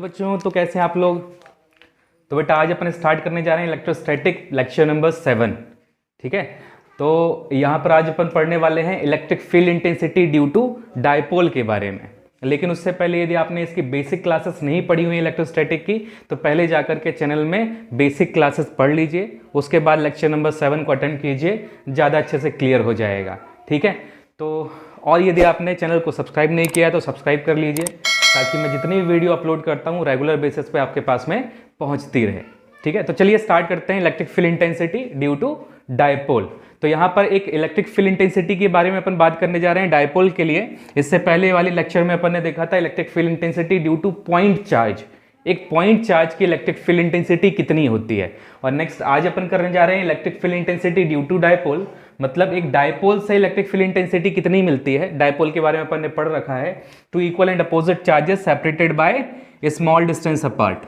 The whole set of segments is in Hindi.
बच्चों, तो कैसे हैं आप लोग। तो बेटा आज अपन स्टार्ट करने जा रहे हैं इलेक्ट्रोस्टैटिक लेक्चर नंबर 7। ठीक है, तो यहाँ पर आज अपन पढ़ने वाले हैं electric field intensity due to dipole के बारे में। लेकिन उससे पहले यदि आपने इसकी बेसिक क्लासेस नहीं पढ़ी हुई इलेक्ट्रोस्टैटिक की, तो पहले जाकर के चैनल में बेसिक क्लासेस पढ़ लीजिए, उसके बाद लेक्चर नंबर 7 को अटेंड कीजिए, ज़्यादा अच्छे से क्लियर हो जाएगा। ठीक है, तो और यदि आपने चैनल को सब्सक्राइब नहीं किया है तो सब्सक्राइब कर लीजिए, ताकि मैं जितनी भी वीडियो अपलोड करता हूँ रेगुलर बेसिस पे आपके पास में पहुँचती रहे। ठीक है, तो चलिए स्टार्ट करते हैं electric field intensity due to dipole. तो यहाँ पर एक इलेक्ट्रिक फील्ड इंटेंसिटी के बारे में अपन बात करने जा रहे हैं डायपोल के लिए। इससे पहले वाले लेक्चर में अपन ने देखा था electric field intensity due two point charge. एक पॉइंट चार्ज की इलेक्ट्रिक फील्ड इंटेंसिटी कितनी होती है। और नेक्स्ट आज अपन करने जा रहे हैं electric field intensity due to dipole, मतलब एक डायपोल से इलेक्ट्रिक फील्ड इंटेंसिटी कितनी मिलती है। डायपोल के बारे में अपन ने पढ़ रखा है, two equal and opposite charges separated by a small distance apart.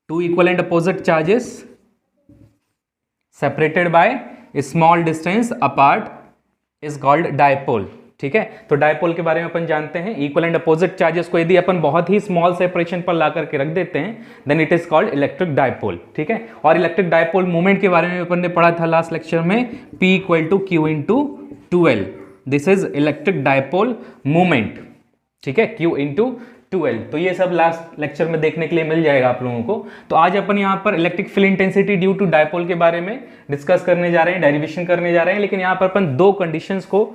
Two equal and opposite charges separated by a small distance apart is called dipole. ठीक है, तो डायपोल के बारे में अपन जानते हैं, इक्वल एंड अपोजिट चार्जेस को यदि अपन बहुत ही स्मॉल सेपरेशन पर ला करके रख देते हैं then it is called electric dipole. ठीक है, और इलेक्ट्रिक डायपोल मूवमेंट के बारे में अपन ने पढ़ा था लास्ट लेक्चर में, P equal to Q into 2L। This is electric dipole movement. ठीक है, Q इंटू 2L। तो ये सब लास्ट लेक्चर में देखने के लिए मिल जाएगा आप लोगों को। तो आज अपन यहाँ पर electric field intensity due to dipole के बारे में डिस्कस करने जा रहे हैं, डेरिवेशन करने जा रहे हैं। लेकिन यहाँ पर अपन दो कंडीशंस को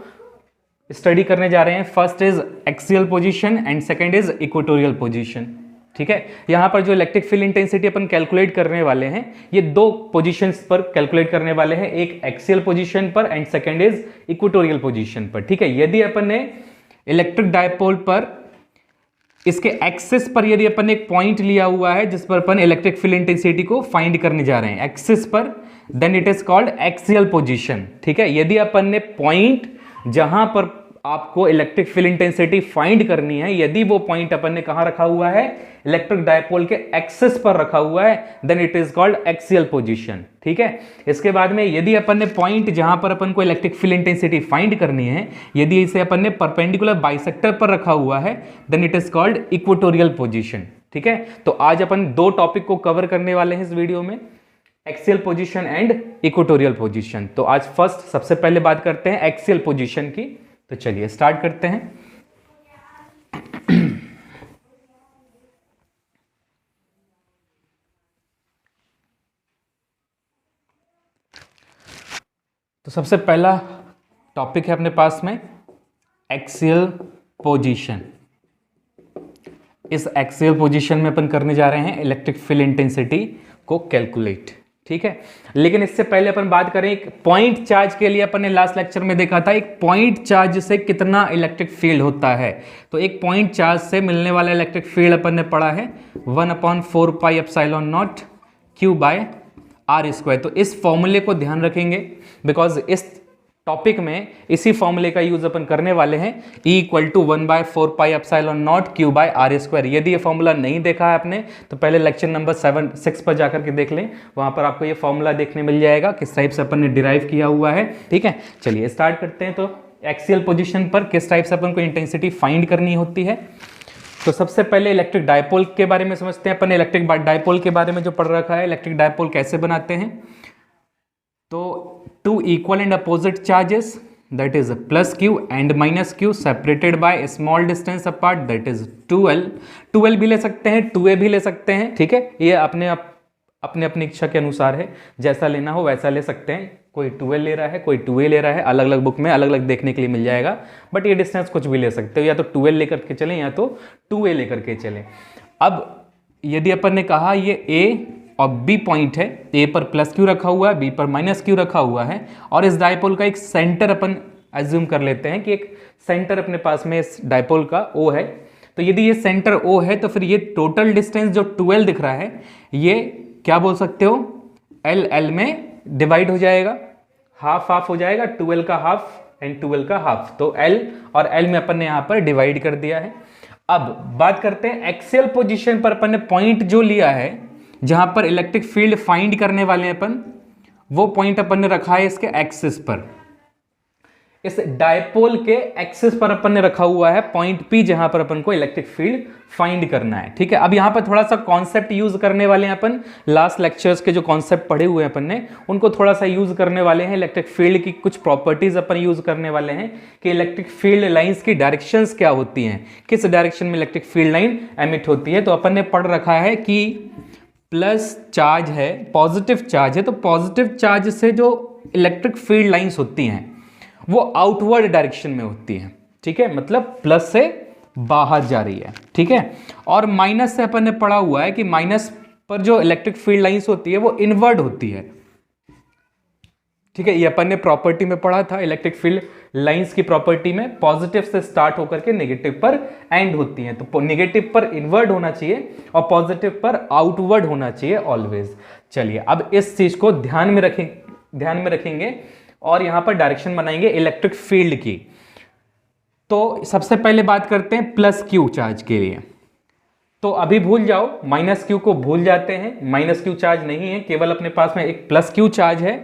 स्टडी करने जा रहे हैं। First is axial position and second is equatorial position. ठीक है, यहाँ पर जो इलेक्ट्रिक फील्ड इंटेंसिटी अपन कैलकुलेट करने वाले हैं, ये दो पोजीशंस पर कैलकुलेट करने वाले हैं, एक एक्सियल पोजीशन पर and second is equatorial position पर। ठीक है, यदि अपन ने इलेक्ट्रिक डायपोल पर इसके एक्सिस पर यदि अपन ने एक पॉइंट लिया हुआ है जिस पर अपन इलेक्ट्रिक फील्ड इंटेंसिटी को फाइंड करने जा रहे हैं एक्सिस पर, then it is called axial position. ठीक है, यदि अपन ने पॉइंट जहां पर आपको इलेक्ट्रिक फील्ड इंटेंसिटी फाइंड करनी है, यदि वो पॉइंट अपन ने कहां रखा हुआ है, इलेक्ट्रिक डायपोल के एक्सिस पर रखा हुआ है, then it is called axial position. ठीक है, इसके बाद में यदि अपन ने पॉइंट जहां पर अपन को इलेक्ट्रिक फील्ड इंटेंसिटी फाइंड करनी है, यदि इसे अपन ने परपेंडिकुलर बाइसेक्टर पर रखा हुआ है, then it is called equatorial position. ठीक है, तो आज अपन दो टॉपिक को कवर करने वाले हैं इस वीडियो में, axial position and equatorial position. तो आज फर्स्ट सबसे पहले बात करते हैं एक्सियल पोजीशन की। तो चलिए स्टार्ट करते हैं। तो सबसे पहला टॉपिक है अपने पास में एक्सियल पोजीशन। इस एक्सियल पोजीशन में अपन करने जा रहे हैं इलेक्ट्रिक फील्ड इंटेंसिटी को कैलकुलेट। ठीक है, लेकिन इससे पहले अपन बात करें एक पॉइंट चार्ज के लिए। अपन ने लास्ट लेक्चर में देखा था एक पॉइंट चार्ज से कितना इलेक्ट्रिक फील्ड होता है। तो एक पॉइंट चार्ज से मिलने वाला इलेक्ट्रिक फील्ड अपन ने पढ़ा है 1/4 pi epsilon naught Q by R square. तो इस फॉर्मूले को ध्यान रखेंगे, बिकॉज इस टॉपिक में इसी फॉर्मूले का यूज अपन करने वाले हैं, E equal to 1/4 pi epsilon naught Q by R square. यदि ये फॉर्मूला नहीं देखा है आपने तो पहले लेक्चर नंबर 6 पर जाकर के देख लें, वहां पर आपको ये फॉर्मूला देखने मिल जाएगा किस टाइप से अपन ने डिराइव किया हुआ है। ठीक है, चलिए स्टार्ट करते हैं। तो एक्सियल पोजीशन पर किस टाइप से अपन को इंटेंसिटी फाइंड करनी होती है। तो सबसे पहले इलेक्ट्रिक डायपोल के बारे में समझते हैं। अपन ने इलेक्ट्रिक डायपोल के बारे में जो पढ़ रखा है, इलेक्ट्रिक डायपोल कैसे बनाते हैं। तो two equal and opposite charges that is plus Q and minus Q separated by a small distance apart that is 2L। 2L भी ले सकते हैं, 2A भी ले सकते हैं। ठीक है, ये अपनी इच्छा के अनुसार है, जैसा लेना हो वैसा ले सकते हैं। कोई 2L ले रहा है, कोई 2A ले रहा है, अलग अलग बुक में अलग अलग देखने के लिए मिल जाएगा, बट ये डिस्टेंस कुछ भी ले सकते हो, या तो 2L लेकर के चलें या तो 2A लेकर के चलें। अब यदि अपन ने कहा ये A और B पॉइंट है, A पर प्लस Q रखा हुआ है, B पर माइनस Q रखा हुआ है, और इस डायपोल का एक सेंटर अपन एज्यूम कर लेते हैं कि एक सेंटर अपने पास में इस डायपोल का O है। तो यदि ये सेंटर O है तो फिर ये टोटल डिस्टेंस जो 2L दिख रहा है, ये क्या बोल सकते हो, L में डिवाइड हो जाएगा, हाफ हाफ हो जाएगा, 2L का हाफ एंड 2L का हाफ। तो L और L में अपन ने यहाँ पर डिवाइड कर दिया है। अब बात करते हैं एक्सियल पोजीशन पर अपन ने पॉइंट जो लिया है जहां पर इलेक्ट्रिक फील्ड फाइंड करने वाले हैं अपन, वो पॉइंट अपन ने रखा है इसके एक्सिस पर। इस डायपोल के एक्सिस पर अपन ने रखा हुआ है पॉइंट P, जहां पर अपन को इलेक्ट्रिक फील्ड फाइंड करना है। ठीक है, अब यहां पर थोड़ा सा कॉन्सेप्ट यूज करने वाले हैं अपन। लास्ट लेक्चर्स के जो कॉन्सेप्ट पढ़े हुए हैं अपन ने, उनको थोड़ा सा यूज करने वाले हैं। इलेक्ट्रिक फील्ड की कुछ प्रॉपर्टीज अपन यूज करने वाले हैं कि इलेक्ट्रिक फील्ड लाइंस की डायरेक्शंस क्या होती हैं, किस डायरेक्शन में इलेक्ट्रिक फील्ड लाइन एमिट होती है। तो अपन ने पढ़ रखा है कि प्लस चार्ज है, पॉजिटिव चार्ज है, तो पॉजिटिव चार्ज से जो इलेक्ट्रिक फील्ड लाइंस होती हैं वो आउटवर्ड डायरेक्शन में होती है। ठीक है, मतलब प्लस से बाहर जा रही है। ठीक है, और माइनस से अपन ने पढ़ा हुआ है कि माइनस पर जो इलेक्ट्रिक फील्ड लाइंस होती है वो इनवर्ड होती है। ठीक है, ये अपन ने प्रॉपर्टी में पढ़ा था, इलेक्ट्रिक फील्ड लाइंस की प्रॉपर्टी में पॉजिटिव से स्टार्ट होकर के नेगेटिव पर एंड होती है। तो नेगेटिव पर इनवर्ड होना चाहिए और पॉजिटिव पर आउटवर्ड होना चाहिए ऑलवेज। चलिए, अब इस चीज को ध्यान में रखेंगे और यहां पर डायरेक्शन बनाएंगे इलेक्ट्रिक फील्ड की। तो सबसे पहले बात करते हैं प्लस क्यू चार्ज के लिए। तो अभी भूल जाओ, माइनस क्यू को भूल जाते हैं, माइनस क्यू चार्ज नहीं है, केवल अपने पास में एक प्लस क्यू चार्ज है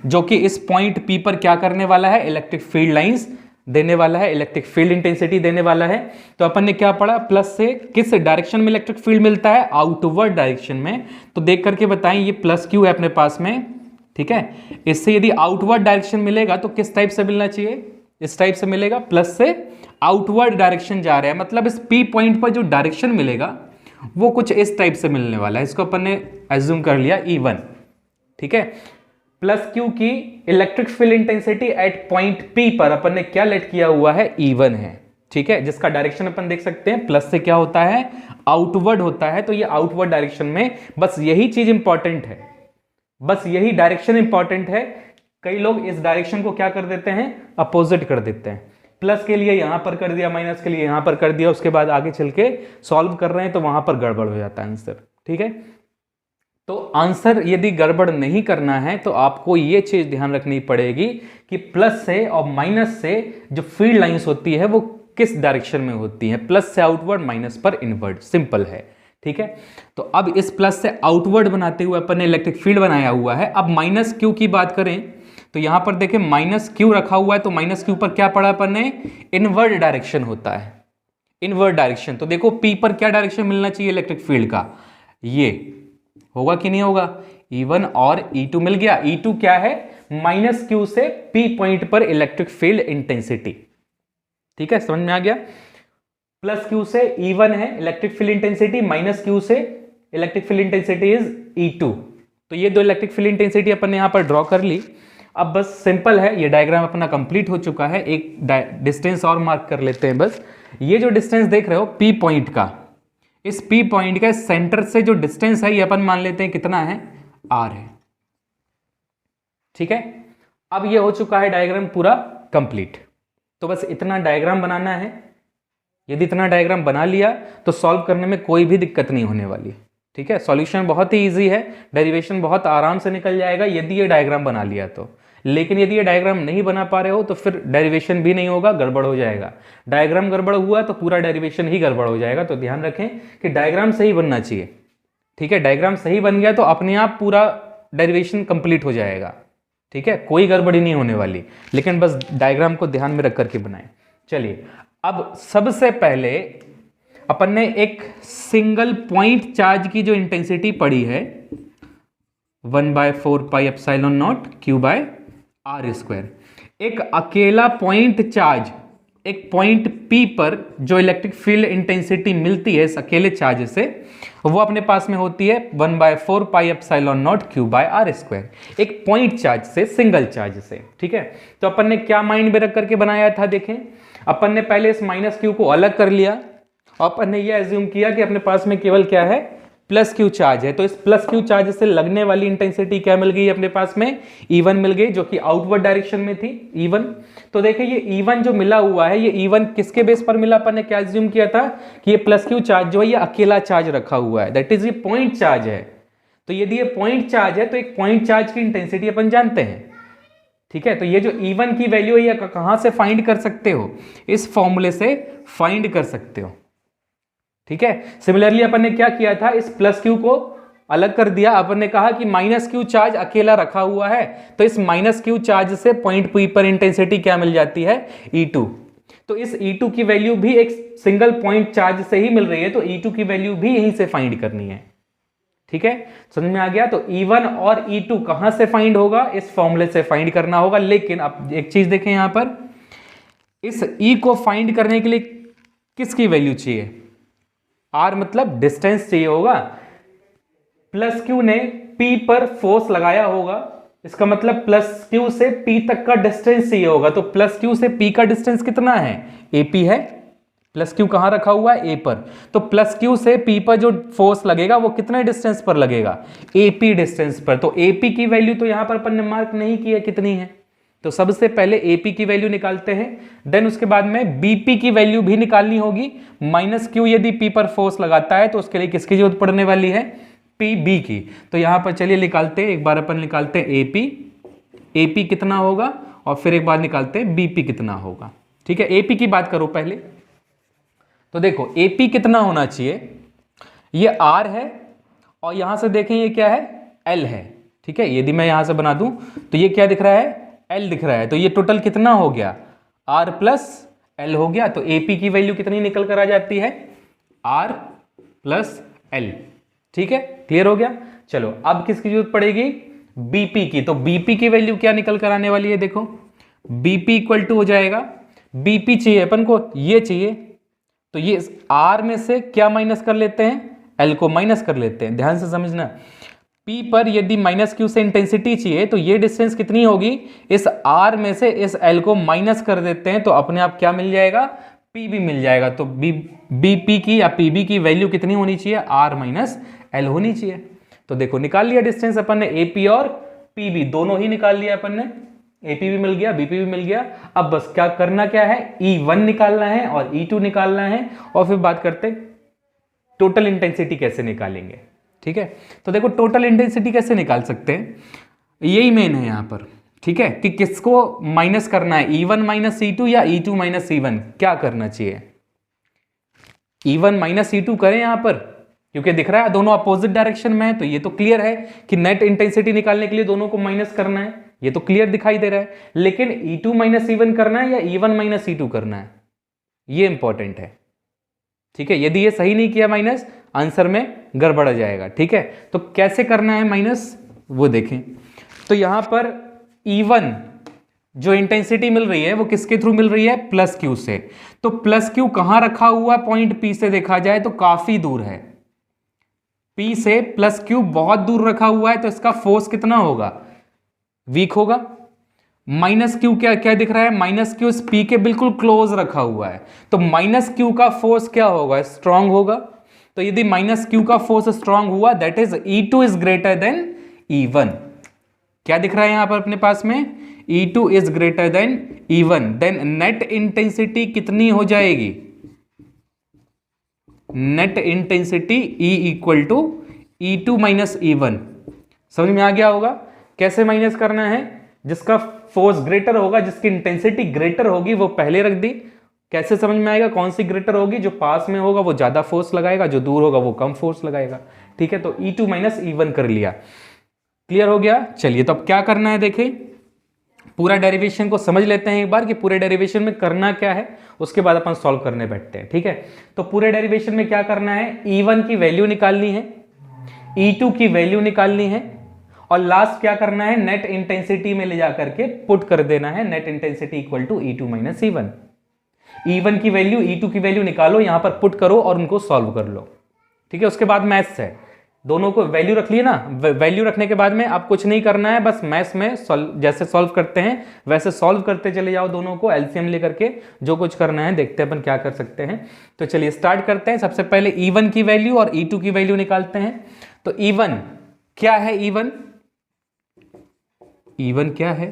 जो कि इस पॉइंट P पर क्या करने वाला है, इलेक्ट्रिक फील्ड लाइंस देने वाला है, इलेक्ट्रिक फील्ड इंटेंसिटी देने वाला है। तो अपन ने क्या पढ़ा, प्लस से किस डायरेक्शन में इलेक्ट्रिक फील्ड मिलता है, आउटवर्ड डायरेक्शन में। तो देख करके बताएं, ये प्लस क्यू है अपने पास में। ठीक है, इससे यदि आउटवर्ड डायरेक्शन मिलेगा तो किस टाइप से मिलना चाहिए, इस टाइप से मिलेगा, प्लस से आउटवर्ड डायरेक्शन जा रहा है, मतलब इस P पॉइंट पर जो डायरेक्शन मिलेगा वो कुछ इस टाइप से मिलने वाला है। इसको अपन ने एज्यूम कर लिया E1। ठीक है, प्लस क्यू की electric field intensity at point P पर अपन ने क्या लेट किया हुआ है, E1 है। ठीक है, जिसका डायरेक्शन अपन देख सकते हैं प्लस से क्या होता है, आउटवर्ड होता है। तो ये आउटवर्ड डायरेक्शन में बस यही चीज इंपॉर्टेंट है, बस यही डायरेक्शन इंपॉर्टेंट है। कई लोग इस डायरेक्शन को क्या कर देते हैं, अपोजिट कर देते हैं। प्लस के लिए यहां पर कर दिया, माइनस के लिए यहां पर कर दिया, उसके बाद आगे चल के सॉल्व कर रहे हैं तो वहां पर गड़बड़ हो जाता है आंसर। ठीक है, तो आंसर यदि गड़बड़ नहीं करना है तो आपको ये चीज ध्यान रखनी पड़ेगी कि प्लस से और माइनस से जो फील्ड लाइंस होती है वो किस डायरेक्शन में होती है, प्लस से आउटवर्ड, माइनस पर इनवर्ड। सिंपल है। ठीक है, तो अब इस प्लस से आउटवर्ड बनाते हुए अपन ने इलेक्ट्रिक फील्ड बनाया हुआ है। अब माइनस क्यू की बात करें तो यहां पर देखें माइनस क्यू रखा हुआ है, तो माइनस क्यू पर क्या पढ़ा अपन ने, इनवर्ड डायरेक्शन होता है, इनवर्ड डायरेक्शन। तो देखो P पर क्या डायरेक्शन मिलना चाहिए इलेक्ट्रिक फील्ड का, ये होगा कि नहीं होगा, E1 और E2 मिल गया। E2 क्या है, माइनस क्यू से P पॉइंट पर इलेक्ट्रिक फील्ड इंटेंसिटी। ठीक है, समझ में आ गया। प्लस क्यू से E1 है electric field intensity, minus Q से electric field intensity is E2। तो ये दो इलेक्ट्रिक फील्ड इंटेंसिटी अपन ने यहां पर ड्रॉ कर ली। अब बस सिंपल है, ये डायग्राम अपना कंप्लीट हो चुका है। एक डिस्टेंस और मार्क कर लेते हैं बस। ये जो डिस्टेंस देख रहे हो P पॉइंट का, इस P पॉइंट का सेंटर से जो डिस्टेंस है ये अपन मान लेते हैं कितना है, R है। ठीक है, अब ये हो चुका है डायग्राम पूरा कंप्लीट। तो बस इतना डायग्राम बनाना है। यदि इतना डायग्राम बना लिया तो सॉल्व करने में कोई भी दिक्कत नहीं होने वाली। ठीक है, सॉल्यूशन बहुत ही इजी है, डेरिवेशन बहुत आराम से निकल जाएगा यदि ये डायग्राम बना लिया तो। लेकिन यदि ये डायग्राम नहीं बना पा रहे हो तो फिर डेरिवेशन भी नहीं होगा, गड़बड़ हो जाएगा। डायग्राम गड़बड़ हुआ तो पूरा डेरिवेशन ही गड़बड़ हो जाएगा। तो ध्यान रखें कि डायग्राम सही बनना चाहिए। ठीक है, डायग्राम सही बन गया तो अपने आप पूरा डेरिवेशन कंप्लीट हो जाएगा। ठीक है, कोई गड़बड़ी नहीं होने वाली, लेकिन बस डायग्राम को ध्यान में रख करके बनाएं। चलिए, अब सबसे पहले अपन ने एक सिंगल पॉइंट चार्ज की जो इंटेंसिटी पड़ी है 1/4 पाई एप्सिलॉन नॉट Q/r²। एक अकेला पॉइंट चार्ज, एक पॉइंट P पर जो इलेक्ट्रिक फील्ड इंटेंसिटी मिलती है इस अकेले चार्ज से, वो अपने पास में होती है 1/4 पाई एप्सिलॉन नॉट Q/r²। एक पॉइंट चार्ज से, सिंगल चार्ज से। ठीक है, तो अपन ने क्या माइंड में रख करके बनाया था, देखें अपन ने पहले इस माइनस क्यू को अलग कर लिया और अपन ने यह एज्यूम किया कि अपने पास में केवल क्या है, प्लस क्यू चार्ज है। तो इस प्लस क्यू चार्ज से लगने वाली इंटेंसिटी क्या मिल गई अपने पास में, E1 मिल गई, जो कि आउटवर्ड डायरेक्शन में थी, E1। तो देखिए ये E1 जो मिला हुआ है, ये E1 किसके बेस पर मिला, अपन ने क्या एज्यूम किया था कि ये प्लस क्यू चार्ज जो है ये अकेला चार्ज रखा हुआ है, दैट इज ये पॉइंट चार्ज है। तो यदि ये पॉइंट चार्ज है तो एक पॉइंट चार्ज की इंटेंसिटी अपन जानते हैं। ठीक है, तो ये जो E1 की वैल्यू है ये कहां से फाइंड कर सकते हो, इस फॉर्मूले से फाइंड कर सकते हो। ठीक है, सिमिलरली अपन ने क्या किया था, इस प्लस क्यू को अलग कर दिया। अपन ने कहा कि माइनस क्यू चार्ज अकेला रखा हुआ है, तो इस माइनस क्यू चार्ज से पॉइंट पी पर इंटेंसिटी क्या मिल जाती है, E2। तो इस E2 की वैल्यू भी एक सिंगल पॉइंट चार्ज से ही मिल रही है, तो E2 की वैल्यू भी यहीं से फाइंड करनी है। ठीक है, समझ में आ गया। तो E1 और E2 कहां से फाइंड होगा, इस फॉर्मूले से फाइंड करना होगा। लेकिन अब एक चीज देखें यहां पर, इस E को फाइंड करने के लिए किसकी वैल्यू चाहिए, R मतलब डिस्टेंस चाहिए होगा। प्लस क्यू ने P पर फोर्स लगाया होगा, इसका मतलब प्लस क्यू से P तक का डिस्टेंस चाहिए होगा। तो प्लस क्यू से P का डिस्टेंस कितना है, AP है। प्लस क्यू कहां रखा हुआ है, A पर। तो प्लस क्यू से P पर जो फोर्स लगेगा वो कितने डिस्टेंस पर लगेगा, AP डिस्टेंस पर। तो AP की वैल्यू तो यहां पर अपन ने मार्क नहीं की है कितनी है, तो सबसे पहले AP की वैल्यू निकालते हैं। देन उसके बाद में BP की वैल्यू भी निकालनी होगी। माइनस क्यू यदि P पर फोर्स लगाता है तो उसके लिए किसकी जरूरत पड़ने वाली है, PB की। तो यहां पर चलिए निकालते हैं, एक बार अपन निकालते हैं AP कितना होगा, और फिर एक बार निकालते हैं BP कितना होगा। ठीक है, AP की बात करो पहले। तो देखो AP कितना होना चाहिए, ये R है, और यहां से देखें ये क्या है, L है। ठीक है, यदि मैं यहां से बना दूं तो ये क्या दिख रहा है, L दिख रहा है। तो ये टोटल कितना हो गया, R प्लस L हो गया। तो AP की वैल्यू कितनी निकल कर आ जाती है, R प्लस L। ठीक है, क्लियर हो गया। चलो अब किसकी जरूरत पड़ेगी, BP की। तो BP की वैल्यू क्या निकल कर आने वाली है, देखो BP इक्वल टू हो जाएगा, BP चाहिए अपन को, ये चाहिए। तो ये R में से क्या माइनस कर लेते हैं, L को माइनस कर लेते हैं। ध्यान से समझना, P पर यदि माइनस क्यू से इंटेंसिटी चाहिए तो ये डिस्टेंस कितनी होगी, इस R में से इस L को माइनस कर देते हैं तो अपने आप क्या मिल जाएगा, PB मिल जाएगा। तो BP की या PB की वैल्यू कितनी होनी चाहिए, R माइनस L होनी चाहिए। तो देखो निकाल लिया डिस्टेंस अपन ने, AP और PB दोनों ही निकाल लिया अपन ने। AP भी मिल गया, BP भी मिल गया। अब बस क्या करना क्या है, E1 निकालना है और E2 निकालना है, और फिर बात करते हैं टोटल इंटेंसिटी कैसे निकालेंगे। ठीक है, तो देखो टोटल इंटेंसिटी कैसे निकाल सकते हैं, यही मेन है यहां पर। ठीक है, कि किसको माइनस करना है, E1 माइनस E2 या E2 माइनस E1, क्या करना चाहिए, E1 माइनस E2 करें यहां पर, क्योंकि दिख रहा है दोनों अपोजिट डायरेक्शन में है। तो ये तो क्लियर है कि नेट इंटेंसिटी निकालने के लिए दोनों को माइनस करना है, ये तो क्लियर दिखाई दे रहा है। लेकिन E2 माइनस E1 करना है या E1 माइनस E2 करना है, ये इंपॉर्टेंट है। ठीक है, यदि ये सही नहीं किया माइनस, आंसर में गड़बड़ आ जाएगा। ठीक है, तो कैसे करना है माइनस, वो देखें। तो यहां पर E1 जो इंटेंसिटी मिल रही है वो किसके थ्रू मिल रही है, प्लस क्यू से। तो प्लस क्यू कहां रखा हुआ है, पॉइंट P से देखा जाए तो काफी दूर है, P से प्लस क्यू बहुत दूर रखा हुआ है। तो इसका फोर्स कितना होगा, वीक होगा। माइनस क्यू क्या क्या दिख रहा है, माइनस क्यू P के बिल्कुल क्लोज रखा हुआ है, तो माइनस क्यू का फोर्स क्या होगा, स्ट्रांग होगा। तो यदि माइनस क्यू का फोर्स स्ट्रांग हुआ, that is E2 is greater than E1। क्या दिख रहा है यहां पर अपने पास में, E2 is greater than E1। Then net intensity कितनी हो जाएगी, net intensity E equal to E2 minus E1। समझ में आ गया होगा कैसे माइनस करना है, जिसका फोर्स ग्रेटर होगा, जिसकी इंटेंसिटी ग्रेटर होगी वो पहले रख दी। कैसे समझ में आएगा, कौन सी ग्रेटर होगी, जो पास में होगा वो ज्यादा फोर्स लगाएगा, जो दूर होगा वो कम फोर्स लगाएगा। ठीक है, तो E2 माइनस E1 कर लिया, क्लियर हो गया। चलिए तो अब क्या करना है, देखें पूरा डेरिवेशन को समझ लेते हैं एक बार कि पूरे डेरिवेशन में करना क्या है, उसके बाद अपन सॉल्व करने बैठते हैं। ठीक है, तो पूरे डेरिवेशन में क्या करना है, E1 की वैल्यू निकालनी है, E2 की वैल्यू निकालनी है, और लास्ट क्या करना है, नेट इंटेंसिटी में ले जाकर के पुट कर देना है, net intensity equal to E2 minus E1। E1 की वैल्यू E2 की वैल्यू निकालो, यहां पर पुट करो और उनको सॉल्व कर लो। ठीक है, उसके बाद मैथ्स है, दोनों को वैल्यू रख लिए ना, वैल्यू रखने के बाद में अब कुछ नहीं करना है, बस मैथ्स में जैसे सॉल्व करते हैं वैसे सॉल्व करते चले जाओ, दोनों को एलसीएम लेकर के जो कुछ करना है देखते हैं अपन क्या कर सकते हैं। तो चलिए स्टार्ट करते हैं। सबसे पहले E1 की वैल्यू और E2 की वैल्यू निकालते हैं। तो E1 क्या है, E1 क्या है,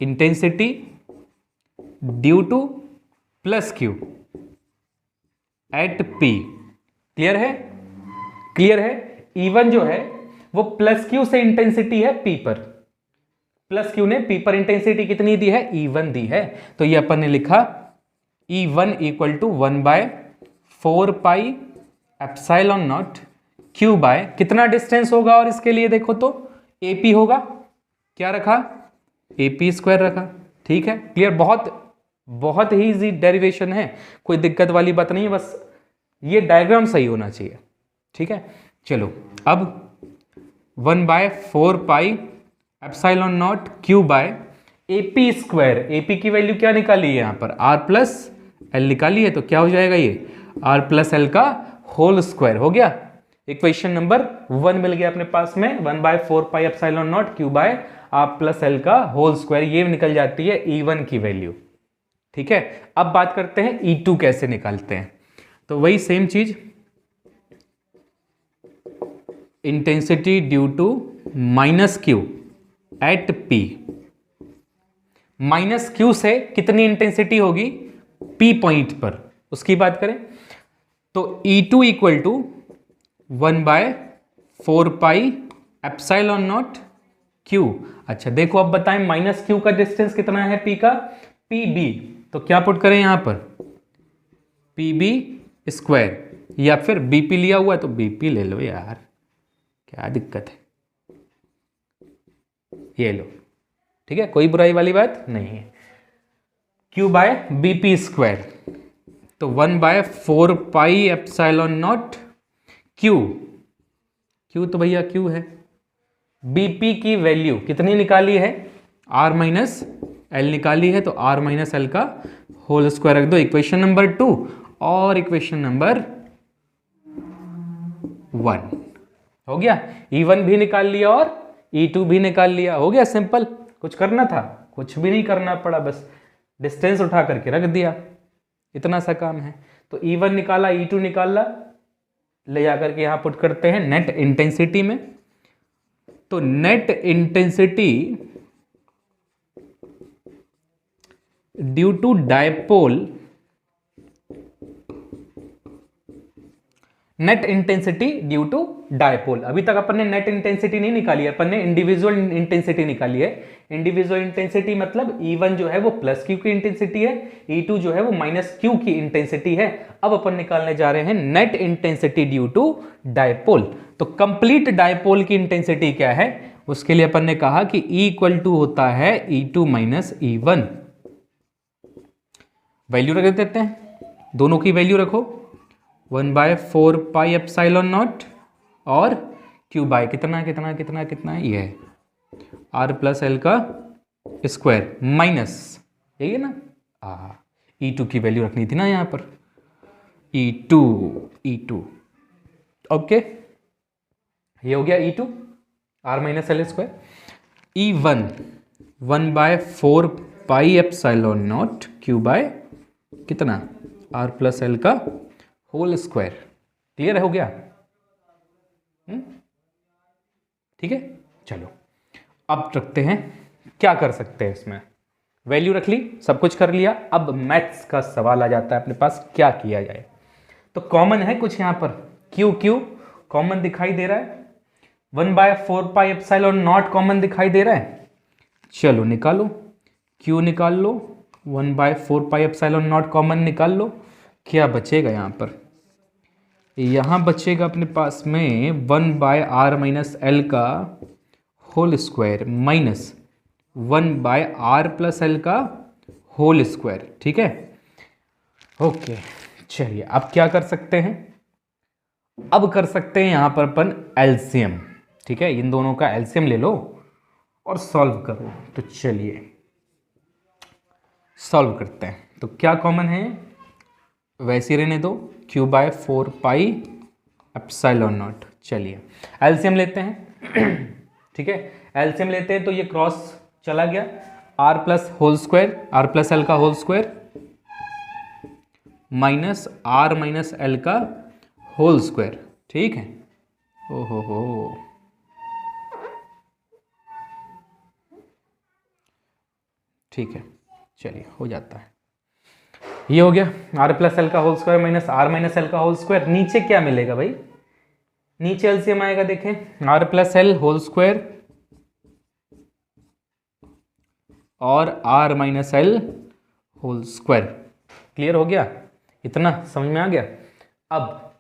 intensity due to plus Q at P। Clear है, क्लियर है। E1 जो है वो प्लस क्यू से इंटेंसिटी है P पर, प्लस क्यू ने P पर इंटेंसिटी कितनी दी है, E1 दी है। तो ये अपन ने लिखा E1 equal to 1/4 pi epsilon naught Q by कितना डिस्टेंस होगा, और इसके लिए देखो तो AP होगा, क्या रखा, AP स्क्वायर रखा। ठीक है, क्लियर, बहुत बहुत ही इजी डेरिवेशन है, कोई दिक्कत वाली बात नहीं है, बस ये डायग्राम सही होना चाहिए। ठीक है, चलो अब 1/4 pi epsilon naught Q by AP square, AP की वैल्यू क्या निकाली है यहाँ पर, R+L निकाली है, तो क्या हो जाएगा ये R+L का होल स्क्वायर हो गया। इक्वेशन नंबर 1 मिल गया अपने पास में, 1/4 pi epsilon naught Q by R+L का होल स्क्वायर, ये निकल जाती है E1 की वैल्यू। ठीक है, अब बात करते हैं E2 कैसे निकालते हैं। तो वही सेम चीज, intensity due to -Q at P, -Q से कितनी इंटेंसिटी होगी P पॉइंट पर, उसकी बात करें तो E2 equal to 1/4 pi epsilon naught Q। अच्छा देखो, अब बताएं -Q का डिस्टेंस कितना है P का, PB, तो क्या पुट करें यहां पर, PB स्क्वायर, या फिर BP लिया हुआ है तो BP ले लो यार, क्या दिक्कत है, ये लो। ठीक है, कोई बुराई वाली बात नहीं है। Q बाय BP स्क्वायर, तो 1/4 pi epsilon naught Q, Q तो भैया Q है, BP की वैल्यू कितनी निकाली है, R-L निकाली है, तो R-L का होल स्क्वायर रख दो, इक्वेशन नंबर 2 और इक्वेशन नंबर 1 हो गया। E1 भी निकाल लिया और E2 भी निकाल लिया, हो गया सिंपल। कुछ करना था, कुछ भी नहीं करना पड़ा, बस डिस्टेंस उठा करके रख दिया, इतना सा काम है। तो E1 निकाला, E2 निकाला, ले जाकर के यहां पुट करते हैं नेट इंटेंसिटी में। तो net intensity due to dipole, net intensity due to dipole, अभी तक अपन ने नेट इंटेंसिटी नहीं निकाली है, अपन ने इंडिविजुअल इंटेंसिटी निकाली है। इंडिविजुअल इंटेंसिटी मतलब E1 जो है वो +Q की इंटेंसिटी है, E2 जो है वो -Q की इंटेंसिटी है। अब अपन निकालने जा रहे हैं net intensity due to dipole. तो कंप्लीट डायपोल की इंटेंसिटी क्या है, उसके लिए अपन ने कहा कि E इक्वल टू होता है E2 - E1। वैल्यू रख देते हैं, दोनों की वैल्यू रखो, 1/4 पाई एप्सिलॉन नॉट और Q बाय कितना कितना कितना कितना, ये है R+L का स्क्वायर माइनस, यही है ना, E2 की वैल्यू रखनी थी ना यहां पर, E2 ओके, ये हो गया E2 R-L square. E1 1/4 pi epsilon naught Q by कितना R+L का होल स्क्वायर। क्लियर हो गया, ठीक है। चलो अब रखते हैं, क्या कर सकते हैं इसमें, वैल्यू रख ली, सब कुछ कर लिया, अब मैथ्स का सवाल आ जाता है अपने पास, क्या किया जाए। तो कॉमन है कुछ यहां पर, Q कॉमन दिखाई दे रहा है, 1/4 पाई एप्सिलॉन नॉट कॉमन दिखाई दे रहा है, चलो निकालो, Q निकाल लो, 1/4 पाई एप्सिलॉन नॉट कॉमन निकाल लो, क्या बचेगा यहां पर, यहां बचेगा अपने पास में 1/R-L का होल स्क्वायर माइनस 1/R+L का होल स्क्वायर। ठीक है, ओके। चलिए अब क्या कर सकते हैं, अब कर सकते हैं यहां पर अपन एलसीएम। ठीक है, इन दोनों का एलसीएम ले लो और सॉल्व करो। तो चलिए सॉल्व करते हैं। तो क्या कॉमन है, वैसे रहने दो, Q/4 पाई एप्सिलॉन नॉट। चलिए एलसीएम लेते हैं। ठीक है, एलसीएम लेते हैं तो ये क्रॉस चला गया, R+L का होल स्क्वायर माइनस R-L का होल स्क्वायर। ठीक है, ओहो ठीक है, चलिए हो जाता है, ये हो गया R+L का होल स्क्वायर माइनस R-L का होल स्क्वायर। नीचे क्या मिलेगा भाई, नीचे एलसीएम आएगा, देखें R+L होल स्क्वायर और R-L होल स्क्वायर। क्लियर हो गया, इतना समझ में आ गया। अब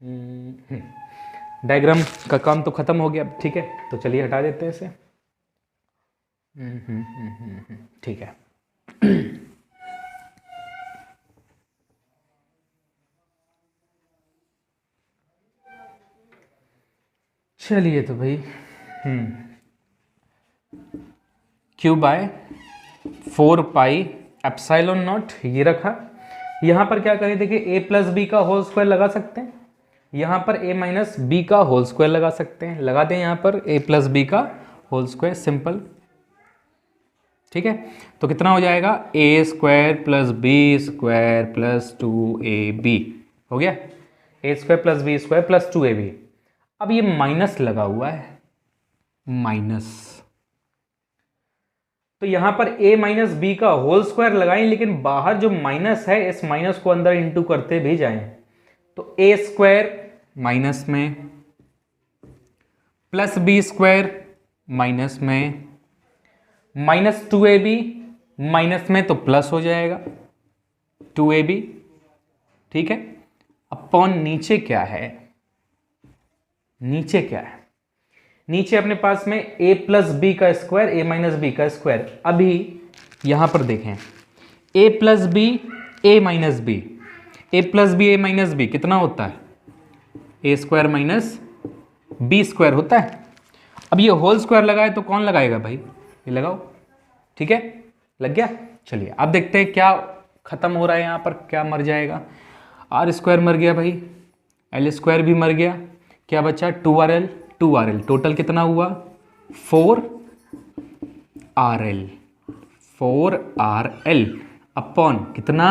डायग्राम का काम तो खत्म हो गया, ठीक है, तो चलिए हटा देते हैं इसे। ठीक है। चलिए तो भाई Q by 4 pi epsilon naught ये रखा। यहाँ पर क्या करें, देखिए ए प्लस बी का होल स्क्वायर लगा सकते हैं, यहाँ पर ए माइनस बी का होल स्क्वायर लगा सकते हैं, लगा दें यहाँ पर ए प्लस बी का होल स्क्वायर, सिंपल, ठीक है। तो कितना हो जाएगा, A square plus B square plus 2ab हो गया, A square plus B square plus 2ab। अब ये माइनस लगा हुआ है, माइनस, तो यहां पर a माइनस बी का होल स्क्वायर लगाएं, लेकिन बाहर जो माइनस है इस माइनस को अंदर इंटू करते भी जाएं, तो a स्क्वायर माइनस में प्लस बी स्क्वायर माइनस में माइनस 2ab माइनस में तो प्लस हो जाएगा 2ab, ठीक है। अपॉन नीचे क्या है, नीचे क्या है, नीचे अपने पास में a प्लस बी का स्क्वायर a माइनस बी का स्क्वायर। अभी यहां पर देखें a plus B a minus B, a plus B a minus B कितना होता है, a square minus B square होता है। अब ये होल स्क्वायर लगाए तो कौन लगाएगा भाई, ये लगाओ, ठीक है, लग गया। चलिए अब देखते हैं क्या खत्म हो रहा है यहाँ पर, क्या मर जाएगा, आर स्क्वायर मर गया भाई, एल स्क्वायर भी मर गया, क्या बचा 2rl, 2rl टोटल कितना हुआ 4rl, 4rl अपॉन कितना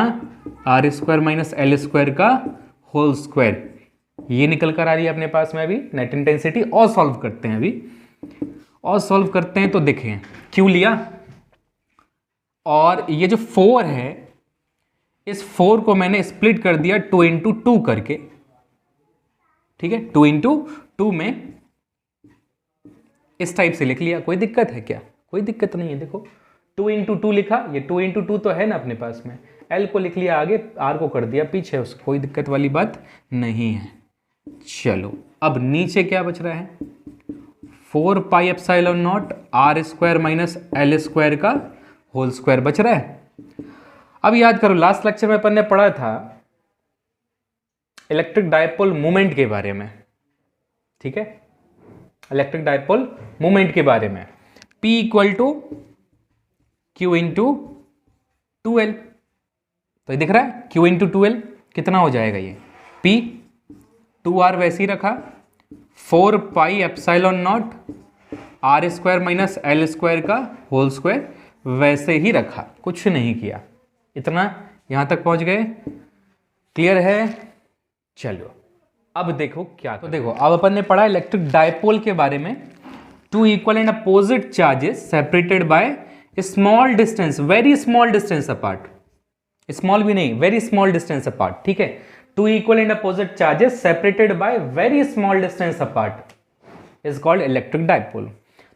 R square minus L square का होल स्क्वायर, ये निकल कर आ रही है अपने पास में। अभी नेट इंटेंसिटी और सॉल्व करते हैं, अभी और सॉल्व करते हैं, तो देखें क्यों लिया, और ये जो 4 है इस 4 को मैंने स्प्लिट कर दिया 2 इंटू 2 करके, ठीक है, 2 इंटू 2 में इस टाइप से लिख लिया। कोई दिक्कत है क्या, कोई दिक्कत नहीं है, देखो 2 इंटू 2 लिखा, ये 2 इंटू 2 तो है ना अपने पास में, एल को लिख लिया आगे, आर को कर दिया पीछे, उसको कोई दिक्कत वाली बात नहीं है। चलो अब नीचे क्या बच रहा है, 4 pi epsilon naught R square minus L square का होल स्क्वायर बच रहा है। अब याद करो लास्ट लेक्चर में अपन ने पढ़ा था इलेक्ट्रिक डायपोल मोमेंट के बारे में, ठीक है, इलेक्ट्रिक डायपोल मोमेंट के बारे में, P equal to Q into 2L, तो ये दिख रहा है Q इंटू 2L कितना हो जाएगा, ये P 2R वैसे ही रखा, 4 pi epsilon naught R square minus L square का होल स्क्वायर वैसे ही रखा, कुछ नहीं किया, इतना यहां तक पहुंच गए, क्लियर है। चलो अब देखो क्या, तो देखो अब अपन ने पढ़ा इलेक्ट्रिक डायपोल के बारे में, 2 equal and opposite charges separated by small distance, very small distance apart, small भी नहीं वेरी स्मॉल डिस्टेंस अपार्ट, ठीक है, 2 equal and opposite charges separated bye very small distance apart is called electric dipole.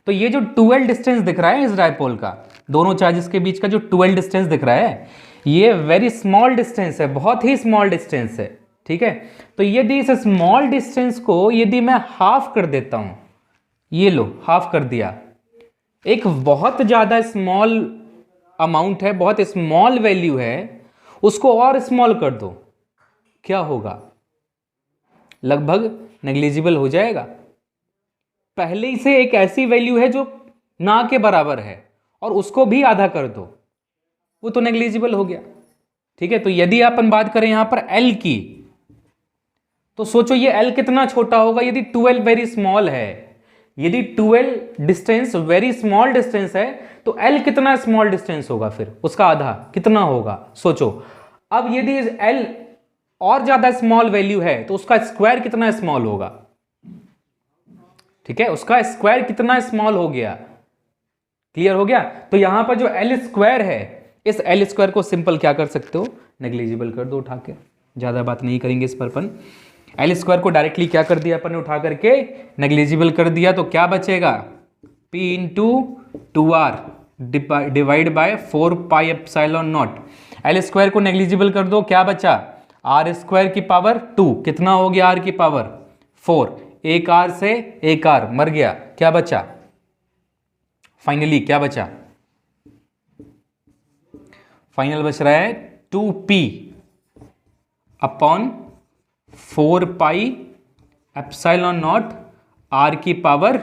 तो ये जो 2L डिस्टेंस दिख रहा है इस डायपोल का, दोनों चार्जेस के बीच का जो 2L डिस्टेंस दिख रहा है, ये वेरी स्मॉल डिस्टेंस है, बहुत ही स्मॉल डिस्टेंस है, ठीक है। तो यदि इस स्मॉल डिस्टेंस को यदि मैं हाफ कर देता हूं, ये लो हाफ कर दिया, एक बहुत ज्यादा स्मॉल अमाउंट है, बहुत स्मॉल वैल्यू है, उसको और स्मॉल कर दो, क्या होगा, लगभग नेग्लिजिबल हो जाएगा। पहले ही से एक ऐसी वैल्यू है जो ना के बराबर है और उसको भी आधा कर दो, वो तो नेग्लिजिबल हो गया, ठीक है। तो यदि अपन बात करें यहां पर L की, तो सोचो ये L कितना छोटा होगा, यदि 2L वेरी स्मॉल है, यदि 2L distance very small distance है तो L कितना स्मॉल डिस्टेंस होगा, फिर उसका आधा कितना होगा, सोचो। अब यदि L और ज्यादा स्मॉल वैल्यू है तो उसका स्क्वायर कितना स्मॉल होगा, ठीक है, उसका स्क्वायर कितना स्मॉल हो गया, क्लियर हो गया। तो यहां पर जो L स्क्वायर है, इस L स्क्वायर को सिंपल क्या कर सकते हो, नेग्लिजिबल कर दो उठा के, ज्यादा बात नहीं करेंगे इस पर अपन। L स्क्वायर को डायरेक्टली क्या कर दिया अपन ने, उठा करके नेग्लिजिबल कर दिया, तो क्या बचेगा, P into 2R divide by 4 pi epsilon not, L square को नेग्लिजिबल कर दो, क्या बचा आर स्क्वायर की पावर 2 कितना हो गया, आर की पावर 4, एक आर से एक आर मर गया, क्या बचा, फाइनली क्या बचा, फाइनल बच रहा है 2p upon 4 pi epsilon naught R की पावर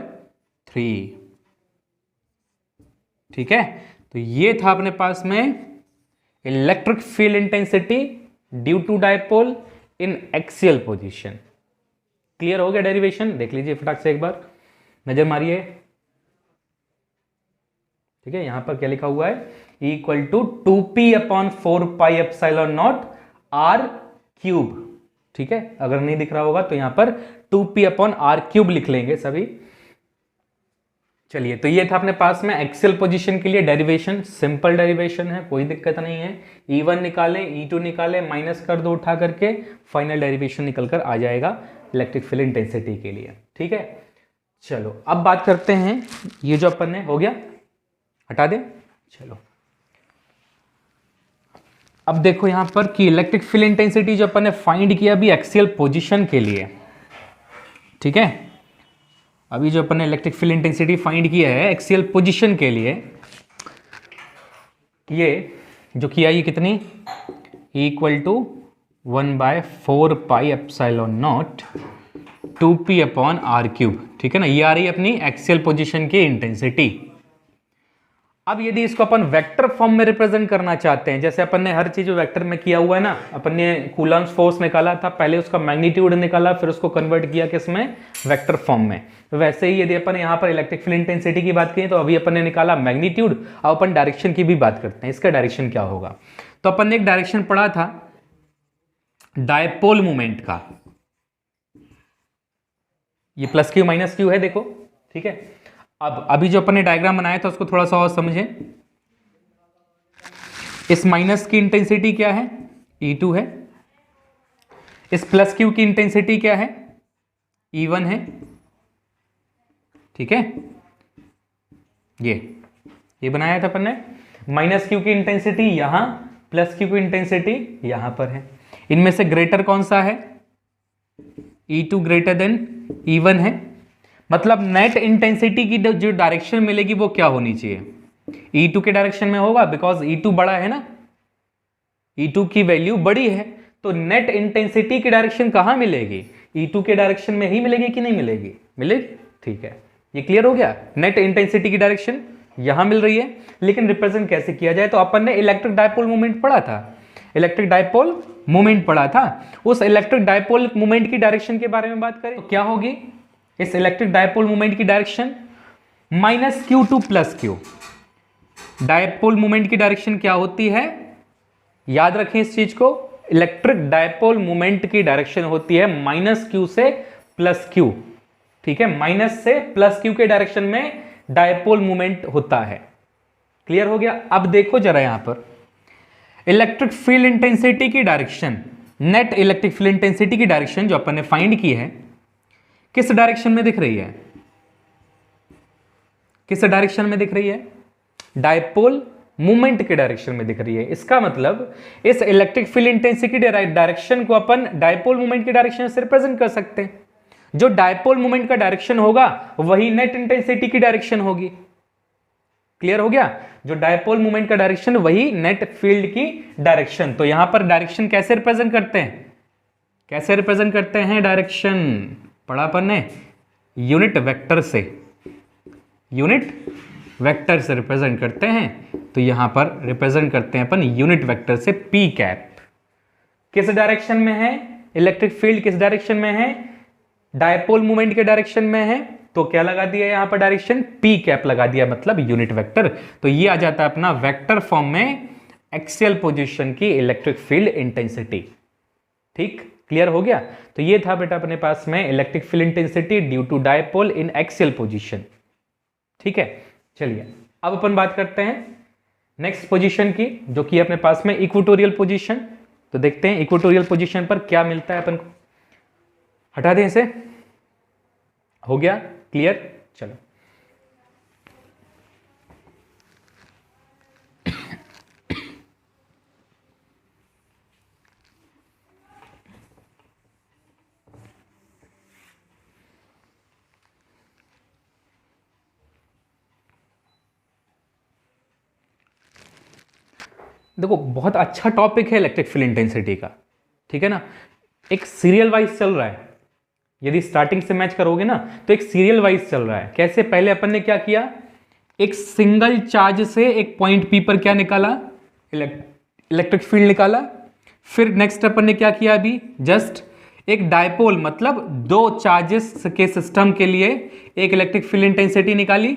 3। ठीक है, तो ये था अपने पास में electric field intensity due to dipole in axial position. Clear हो गया डेरिवेशन, देख लीजिए फटाक से एक बार नजर मारिए। ठीक है, यहां पर क्या लिखा हुआ है, equal to 2p upon 4 pi epsilon naught R cube. ठीक है, अगर नहीं दिख रहा होगा तो यहां पर 2p अपॉन आर क्यूब लिख लेंगे सभी। चलिए, तो ये था अपने पास में एक्सियल पोजीशन के लिए डेरिवेशन, सिंपल डेरिवेशन है, कोई दिक्कत नहीं है। E1 निकालें, E2 निकालें, माइनस कर दो उठा करके, फाइनल डेरिवेशन निकल कर आ जाएगा इलेक्ट्रिक फील्ड इंटेंसिटी के लिए। ठीक है, चलो अब बात करते हैं, ये जो अपन ने हो गया हटा दें। चलो अब देखो यहां पर कि इलेक्ट्रिक फील्ड इंटेंसिटी जो अपन ने फाइंड किया अभी एक्सियल पोजीशन के लिए। ठीक है, अभी जो अपन ने इलेक्ट्रिक फील्ड इंटेंसिटी फाइंड किया है एक्सियल पोजीशन के लिए, ये जो किया ये कितनी, equal to 1/4 pi epsilon naught 2p upon R cube. ठीक है ना, ये आ रही है अपनी एक्सियल पोजीशन की इंटेंसिटी। अब यदि इसको अपन वेक्टर फॉर्म में रिप्रेजेंट करना चाहते हैं, जैसे अपन ने हर चीज वेक्टर में किया हुआ है ना, अपन ने कूलम्स फोर्स निकाला था, पहले उसका मैग्नीट्यूड निकाला, फिर उसको कन्वर्ट किया किसमें, वेक्टर फॉर्म में। वैसे ही यदि अपन यहाँ पर इलेक्ट्रिक फील्ड इंटेंसिटी की बात करें तो अभी अपन ने निकाला मैग्नीट्यूड, अब अपन डायरेक्शन की भी बात करते हैं, इसका डायरेक्शन क्या होगा। तो अपन ने एक डायरेक्शन पढ़ा था डायपोल मूवमेंट का, ये प्लस क्यू माइनस क्यू है देखो। ठीक है, अब अभी जो अपन ने डायग्राम बनाया था उसको थोड़ा सा और समझें। इस माइनस की इंटेंसिटी क्या है, E2 है, इस प्लस क्यू की इंटेंसिटी क्या है, E1 है। ठीक है, ये बनाया था अपन ने, माइनस क्यू की इंटेंसिटी यहां, प्लस क्यू की इंटेंसिटी यहां पर है। इनमें से ग्रेटर कौन सा है, E2 ग्रेटर देन E1 है। मतलब नेट इंटेंसिटी की जो डायरेक्शन मिलेगी वो क्या होनी चाहिए, E2 के डायरेक्शन में होगा, बिकॉज E2 बड़ा है ना, E2 की वैल्यू बड़ी है, तो नेट इंटेंसिटी की डायरेक्शन कहां मिलेगी, E2 के डायरेक्शन में ही मिलेगी कि नहीं मिलेगी, मिलेगी। ठीक है, ये क्लियर हो गया, नेट इंटेंसिटी की डायरेक्शन यहां मिल रही है। लेकिन रिप्रेजेंट कैसे किया जाए, तो अपन ने इलेक्ट्रिक डायपोल मूवमेंट पढ़ा था, इलेक्ट्रिक डायपोल मूवमेंट पढ़ा था, उस इलेक्ट्रिक डायपोल मूवमेंट की डायरेक्शन के बारे में बात करें तो क्या होगी, इस इलेक्ट्रिक डायपोल मूवमेंट की direction minus Q to plus Q. Dipole movement की डायरेक्शन क्या होती है, याद रखें इस चीज को, इलेक्ट्रिक डायपोल मूवमेंट की डायरेक्शन होती है माइनस क्यू से प्लस क्यू। ठीक है, माइनस से प्लस क्यू के डायरेक्शन में डायपोल मूवमेंट होता है। क्लियर हो गया। अब देखो जरा यहां पर इलेक्ट्रिक फील्ड इंटेंसिटी की direction, net electric field intensity की डायरेक्शन जो अपन ने फाइंड की है किस डायरेक्शन में दिख रही है, किस डायरेक्शन में दिख रही है, डायपोल मूवमेंट के डायरेक्शन में दिख रही है। इसका मतलब इस इलेक्ट्रिक फील्ड इंटेंसिटी डायरेक्शन को अपन डायपोल मूवमेंट की डायरेक्शन से रिप्रेजेंट कर सकते हैं। जो डायपोल मूवमेंट का डायरेक्शन होगा वही नेट इंटेंसिटी की डायरेक्शन होगी। क्लियर हो गया, जो डायपोल मूवमेंट का डायरेक्शन वही नेट फील्ड की डायरेक्शन। तो यहां पर डायरेक्शन कैसे रिप्रेजेंट करते हैं, कैसे रिप्रेजेंट करते हैं डायरेक्शन, पढ़ा अपन ने यूनिट वेक्टर से, यूनिट वेक्टर से रिप्रेजेंट करते हैं। तो यहां पर रिप्रेजेंट करते हैं अपन यूनिट वेक्टर से पी कैप। किस डायरेक्शन में है इलेक्ट्रिक फील्ड, किस डायरेक्शन में है, डायपोल मूवमेंट के डायरेक्शन में है, तो क्या लगा दिया यहां पर डायरेक्शन पी कैप लगा दिया, मतलब यूनिट वेक्टर। तो ये आ जाता है अपना वेक्टर फॉर्म में एक्सियल पोजीशन की इलेक्ट्रिक फील्ड इंटेंसिटी। ठीक, क्लियर हो गया। तो ये था बेटा अपने पास में electric field intensity due to dipole in axial position. ठीक है, चलिए अब अपन बात करते हैं नेक्स्ट पोजीशन की, जो कि अपने पास में इक्वेटोरियल पोजीशन। तो देखते हैं इक्वेटोरियल पोजीशन पर क्या मिलता है अपन को। हटा दें इसे, हो गया क्लियर। चलो देखो बहुत अच्छा टॉपिक है इलेक्ट्रिक फील्ड इंटेंसिटी का, ठीक है ना। एक सीरियल वाइज चल रहा है, यदि स्टार्टिंग से मैच करोगे ना तो एक सीरियल वाइज चल रहा है। कैसे, पहले अपन ने क्या किया, एक सिंगल चार्ज से एक पॉइंट पी पर क्या निकाला, इलेक्ट्रिक फील्ड निकाला। फिर नेक्स्ट अपन ने क्या किया, अभी जस्ट एक डायपोल मतलब दो चार्जेस के सिस्टम के लिए एक इलेक्ट्रिक फील्ड इंटेंसिटी निकाली,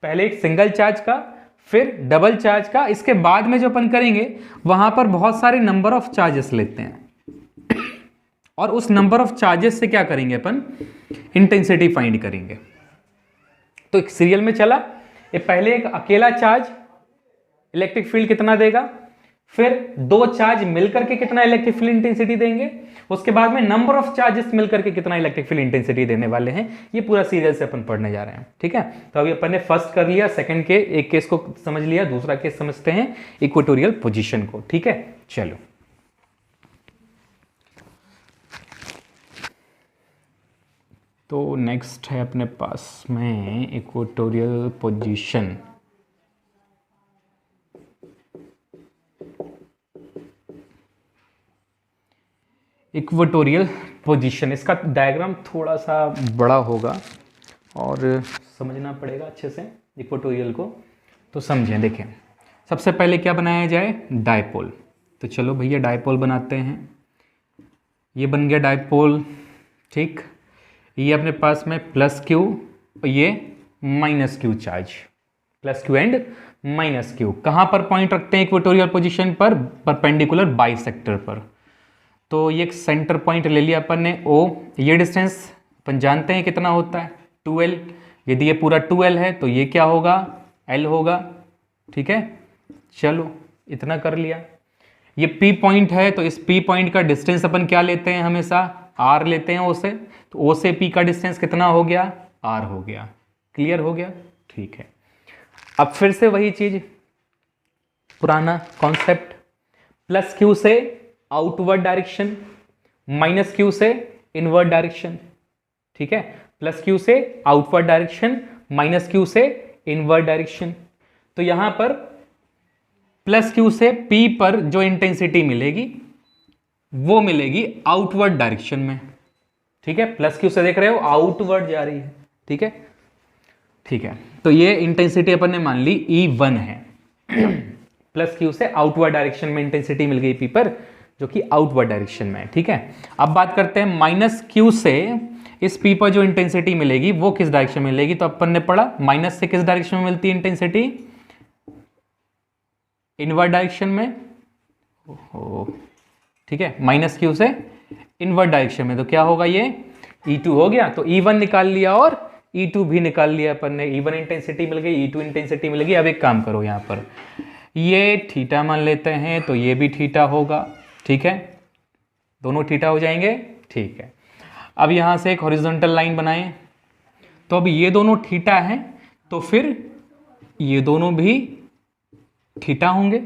पहले एक सिंगल चार्ज का फिर डबल चार्ज का। इसके बाद में जो अपन करेंगे वहां पर बहुत सारे नंबर ऑफ चार्जेस लेते हैं और उस नंबर ऑफ चार्जेस से क्या करेंगे अपन, इंटेंसिटी फाइंड करेंगे। तो एक सीरियल में चला, ये पहले एक अकेला चार्ज इलेक्ट्रिक फील्ड कितना देगा, फिर दो चार्ज मिलकर के कितना इलेक्ट्रिक फील्ड इंटेंसिटी देंगे, उसके बाद में नंबर ऑफ चार्जेस मिलकर के कितना इलेक्ट्रिक फील्ड इंटेंसिटी देने वाले हैं। ये पूरा सीरियल से अपन पढ़ने जा रहे हैं, ठीक है। तो अभी अपन ने फर्स्ट कर लिया, सेकंड के एक केस को समझ लिया, दूसरा केस समझते हैं इक्वेटोरियल पोजीशन को, ठीक है। चलो तो नेक्स्ट है अपने पास में इक्वेटोरियल पोजीशन। इक्वेटोरियल पोजीशन, इसका डायग्राम थोड़ा सा बड़ा होगा और समझना पड़ेगा अच्छे से इक्वेटोरियल को, तो समझें। देखें सबसे पहले क्या बनाया जाए, डायपोल। तो चलो भैया डायपोल बनाते हैं। ये बन गया डायपोल, ठीक। ये अपने पास में प्लस क्यू, ये minus Q charge, plus Q and minus Q. कहाँ पर पॉइंट रखते हैं इक्वेटोरियल पोजीशन पर, परपेंडिकुलर बाइसेक्टर पर। तो ये एक सेंटर पॉइंट ले लिया अपन ने O। ये डिस्टेंस अपन जानते हैं कितना होता है, 2L। यदि ये पूरा 2L है तो ये क्या होगा, L होगा, ठीक है। चलो इतना कर लिया। ये P पॉइंट है तो इस P पॉइंट का डिस्टेंस अपन क्या लेते हैं, हमेशा R लेते हैं O से। तो O से P का डिस्टेंस कितना हो गया, R हो गया। क्लियर हो गया, ठीक है। अब फिर से वही चीज, पुराना कॉन्सेप्ट, प्लस क्यू से आउटवर्ड डायरेक्शन, माइनस क्यू से इनवर्ड डायरेक्शन, ठीक है। प्लस क्यू से आउटवर्ड डायरेक्शन, माइनस क्यू से इनवर्ड डायरेक्शन। तो यहां पर प्लस क्यू से P पर जो इंटेंसिटी मिलेगी वो मिलेगी आउटवर्ड डायरेक्शन में, ठीक है। प्लस क्यू से देख रहे हो आउटवर्ड जा रही है, ठीक है, ठीक है। तो ये इंटेंसिटी अपन ने मान ली E1 है। प्लस क्यू से आउटवर्ड डायरेक्शन में इंटेंसिटी मिल गई P पर, जो कि आउटवर्ड डायरेक्शन में है, ठीक है। अब बात करते हैं माइनस क्यू से इस P पर जो इंटेंसिटी मिलेगी वो किस डायरेक्शन में मिलेगी। तो अपन ने पढ़ा माइनस से किस डायरेक्शन में मिलती है इंटेंसिटी, इनवर्ड डायरेक्शन में, ठीक है। माइनस क्यू से इनवर्ड डायरेक्शन में, तो क्या होगा, ये E2 हो गया। तो E1 निकाल लिया और E2 भी निकाल लिया अपन ने। E1 इंटेंसिटी मिल गई, E2 इंटेंसिटी मिल गई। अब एक काम करो, यहाँ पर ये थीटा मान लेते हैं तो ये भी थीटा होगा, ठीक है। दोनों थीटा हो जाएंगे, ठीक है। अब यहां से एक हॉरिजॉन्टल लाइन बनाएं, तो अब ये दोनों थीटा हैं तो फिर ये दोनों भी थीटा होंगे,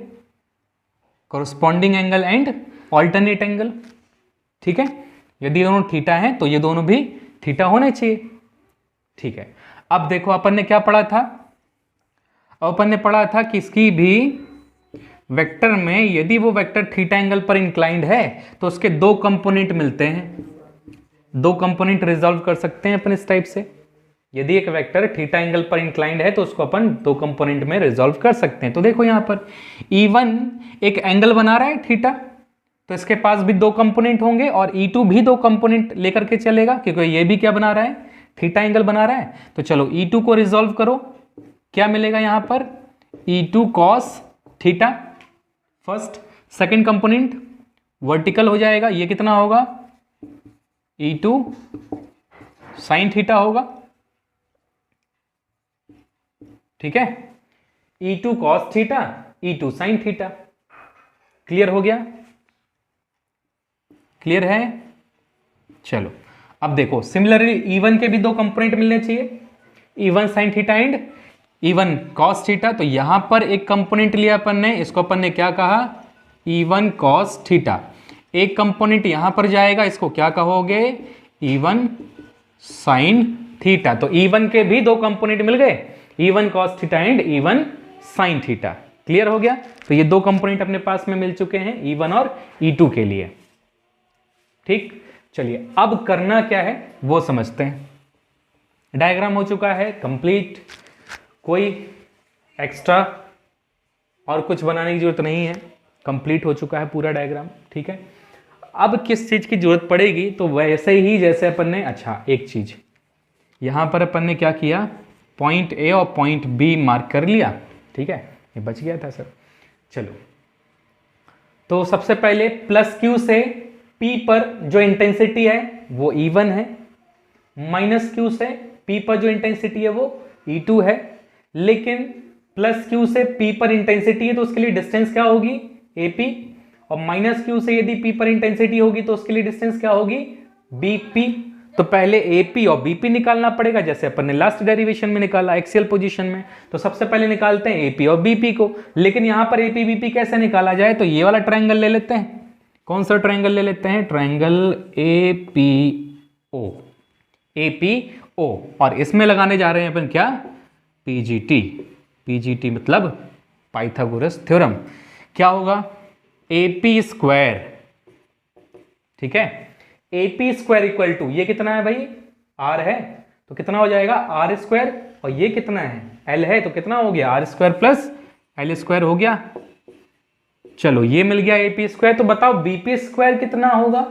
corresponding angle and alternate angle, ठीक है। यदि दोनों थीटा हैं तो ये दोनों भी थीटा होने चाहिए, ठीक है। अब देखो अपन ने क्या पढ़ा था, अपन ने पढ़ा था कि इसकी भी वेक्टर में यदि वो वेक्टर थीटा एंगल पर इंक्लाइंड है तो उसके दो कंपोनेंट मिलते हैं, दो कंपोनेंट रिजॉल्व कर सकते हैं अपन इस टाइप से। यदि एक वेक्टर थीटा एंगल पर इंक्लाइंड है तो उसको अपन दो कंपोनेंट में रिजॉल्व कर सकते हैं। तो देखो यहां पर E1 एक एंगल बना रहा है थीटा, तो इसके पास भी दो कंपोनेंट होंगे और E2 भी दो कंपोनेंट लेकर के चलेगा, क्योंकि ये भी क्या बना रहा है, थीटा एंगल बना रहा है। तो चलो E2 को रिजॉल्व करो, क्या मिलेगा यहां पर, E2 cos theta first, second component vertical हो जाएगा, ये कितना होगा, E2 sin थीटा होगा, ठीक है। E2 cos theta, E2 sin theta. Clear हो गया, क्लियर है। चलो अब देखो सिमिलरली E1 के भी दो कंपोनेंट मिलने चाहिए, E1 sin theta and E1 cos theta. तो यहां पर एक कंपोनेंट लिया अपन ने, इसको अपन ने क्या कहा, E1 cos थीटा। एक कंपोनेंट यहां पर जाएगा, इसको क्या कहोगे, E1 sin थीटा। तो E1 के भी दो कंपोनेंट मिल गए, E1 cos theta and E1 sin theta. Clear हो गया। तो ये दो कंपोनेंट अपने पास में मिल चुके हैं E1 और E2 के लिए। ठीक, चलिए अब करना क्या है वो समझते हैं। डायग्राम हो चुका है कंप्लीट, कोई एक्स्ट्रा और कुछ बनाने की जरूरत नहीं है, कंप्लीट हो चुका है पूरा डायग्राम। ठीक है, अब किस चीज की जरूरत पड़ेगी, तो वैसे ही जैसे अपन ने, अच्छा एक चीज यहां पर अपन ने क्या किया, पॉइंट ए और पॉइंट बी मार्क कर लिया। ठीक है, ये बच गया था सर। चलो, तो सबसे पहले प्लस क्यू से P पर जो इंटेंसिटी है वो E1 है, माइनस क्यू से P पर जो इंटेंसिटी है वो E2 है। लेकिन प्लस क्यू से P पर इंटेंसिटी है तो उसके लिए डिस्टेंस क्या होगी, AP, और माइनस क्यू से यदि P पर इंटेंसिटी होगी तो उसके लिए डिस्टेंस क्या होगी, BP। तो पहले AP और BP निकालना पड़ेगा, जैसे अपन ने लास्ट डेरिवेशन में निकाला एक्सियल पोजीशन में। तो सबसे पहले निकालते हैं AP और BP को। लेकिन यहां पर AP BP कैसे निकाला जाए, तो ये वाला ट्रायंगल ले लेते हैं। कौन सा ट्रायंगल ले लेते हैं, ट्रायंगल APO, APO, और इसमें लगाने जा रहे हैं अपन क्या, PGT। PGT मतलब पाइथागोरस थ्योरम। क्या होगा, AP स्क्वायर, ठीक है, AP स्क्वायर इक्वल टू, ये कितना है भाई, R है, तो कितना हो जाएगा R स्क्वायर, और ये कितना है, L है, तो कितना हो गया, R square plus L square हो गया। चलो ये मिल गया AP स्क्वायर। तो बताओ BP स्क्वायर कितना होगा,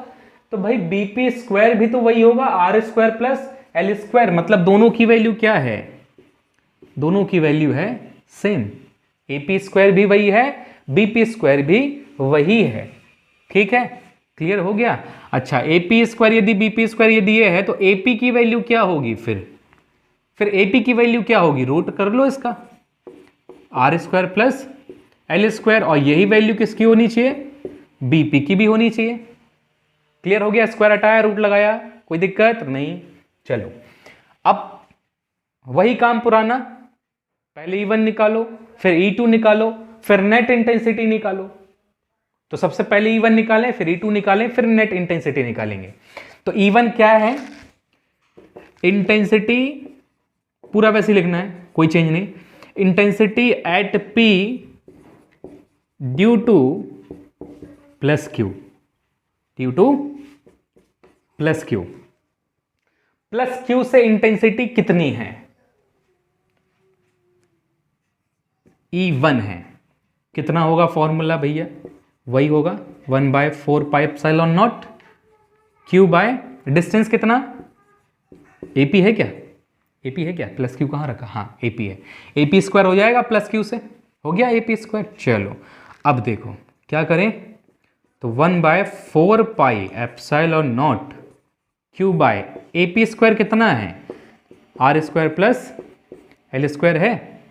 तो भाई BP स्क्वायर भी तो वही होगा, R square plus L square, मतलब दोनों की वैल्यू क्या है, दोनों की वैल्यू है सेम। AP स्क्वायर भी वही है, BP स्क्वायर भी वही है। ठीक है, क्लियर हो गया। अच्छा, AP स्क्वायर यदि BP स्क्वायर यदि ये है तो AP की वैल्यू क्या होगी, फिर AP की वैल्यू क्या होगी, रूट कर लो इसका, R square plus L square, और यही वैल्यू किसकी होनी चाहिए, BP की भी होनी चाहिए। क्लियर हो गया, स्क्वायर हटाया रूट लगाया, कोई दिक्कत नहीं। चलो अब वही काम पुराना, पहले E1 निकालो, फिर E2 निकालो, फिर नेट इंटेंसिटी निकालो। तो सबसे पहले E1 निकालें, फिर E2 निकालें, फिर नेट इंटेंसिटी निकालेंगे। तो E1 क्या है, इंटेंसिटी पूरा वैसे ही लिखना है, कोई चेंज नहीं, intensity at P due to plus Q, due to plus Q। Plus Q से इंटेंसिटी कितनी है, E1 है, कितना होगा फॉर्मूला भैया, वही होगा 1/4πε0 Q बाय डिस्टेंस कितना, AP है क्या, AP है क्या, प्लस Q कहाँ रखा, हाँ AP है, AP स्क्वायर हो जाएगा प्लस Q से, हो गया AP स्क्वायर। चलो अब देखो क्या करें, तो 1/4πε0 Q बाय AP स्क्वायर कितना है, R square plus L square है,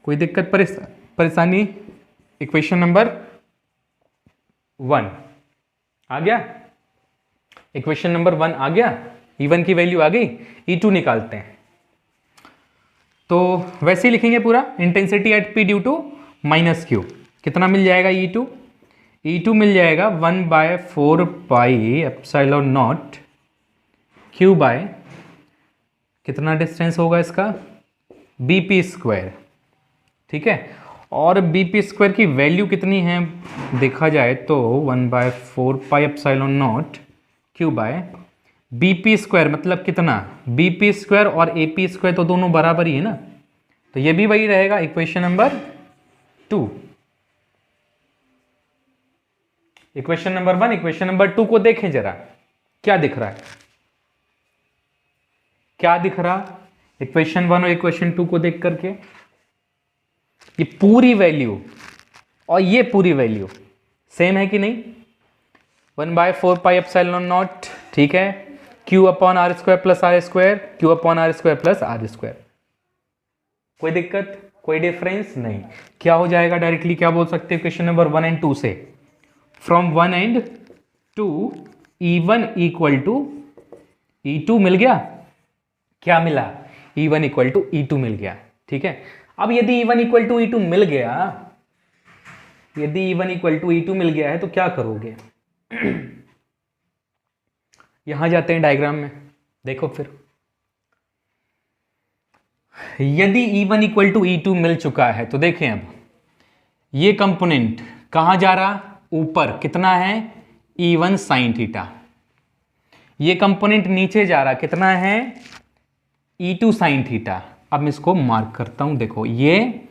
कोई दिक्कत परेशानी। इक्वेशन नंबर 1 आ गया, इक्वेशन नंबर 1 आ गया, E1 की वैल्यू आ गई, E2 निकालते हैं। तो वैसे ही लिखेंगे पूरा, intensity at P due to minus Q, कितना मिल जाएगा E2, E2 मिल जाएगा 1/4πε0 Q बाय कितना डिस्टेंस होगा इसका, BP स्क्वायर। ठीक है, और BP स्क्वायर की वैल्यू कितनी है देखा जाए तो 1/4πε0 Q बाय BP स्क्वायर, मतलब कितना, BP स्क्वायर और AP स्क्वायर तो दोनों बराबर ही है ना, तो ये भी वही रहेगा, equation number 2। Equation number 1, equation number 2 को देखें जरा, क्या दिख रहा है, क्या दिख रहा, इक्वेशन 1 और इक्वेशन 2 को देख करके, ये पूरी वैल्यू और ये पूरी वैल्यू सेम है कि नहीं, 1/4πε0, ठीक है, Q upon R square plus R square, Q upon R square plus R square, कोई दिक्कत, कोई डिफरेंस नहीं। क्या हो जाएगा, डायरेक्टली क्या बोल सकते हैं क्वेश्चन नंबर 1 एंड 2 से, from 1 and 2 E1 equal to E2 मिल गया, क्या मिला, E1 इक्वल टू E2 मिल गया। ठीक है, अब यदि E1 इक्वल टू E2 मिल गया, यदि E1 इक्वल टू E2 मिल गया है तो क्या करोगे यहां जाते हैं डायग्राम में, देखो फिर, यदि E1 इक्वल टू E2 मिल चुका है तो देखें अब ये कंपोनेंट कहाँ जा रहा, ऊपर कितना है E1 साइन थीटा, ये कंपोनेंट नीचे जा रहा कितना है E2 साइन थीटा। अब मैं इसको मार्क करता हूं, देखो ये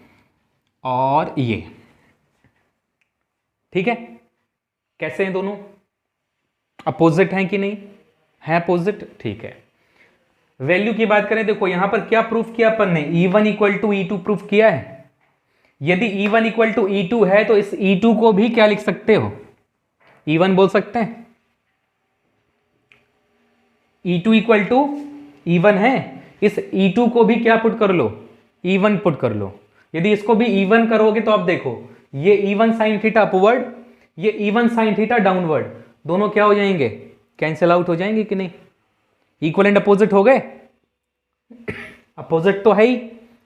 और ये, ठीक है। कैसे हैं दोनों, अपोजिट हैं कि नहीं है, अपोजिट, ठीक है। वैल्यू की बात करें, देखो यहां पर क्या प्रूफ किया अपन ने, E1 equal to E2 proof किया है। यदि E1 इक्वल टू E2 है तो इस E2 को भी क्या लिख सकते हो, E1 बोल सकते हैं। E2 इक्वल टू E1 है, इस E2 को भी क्या पुट कर लो, E1 पुट कर लो। यदि इसको भी E1 करोगे तो आप देखो ये E1 साइन थीटा अपवर्ड, ये E1 साइन थीटा डाउनवर्ड, दोनों क्या हो जाएंगे, कैंसिल आउट हो जाएंगे कि नहीं, इक्वल एंड अपोजिट हो गए। अपोजिट तो है ही,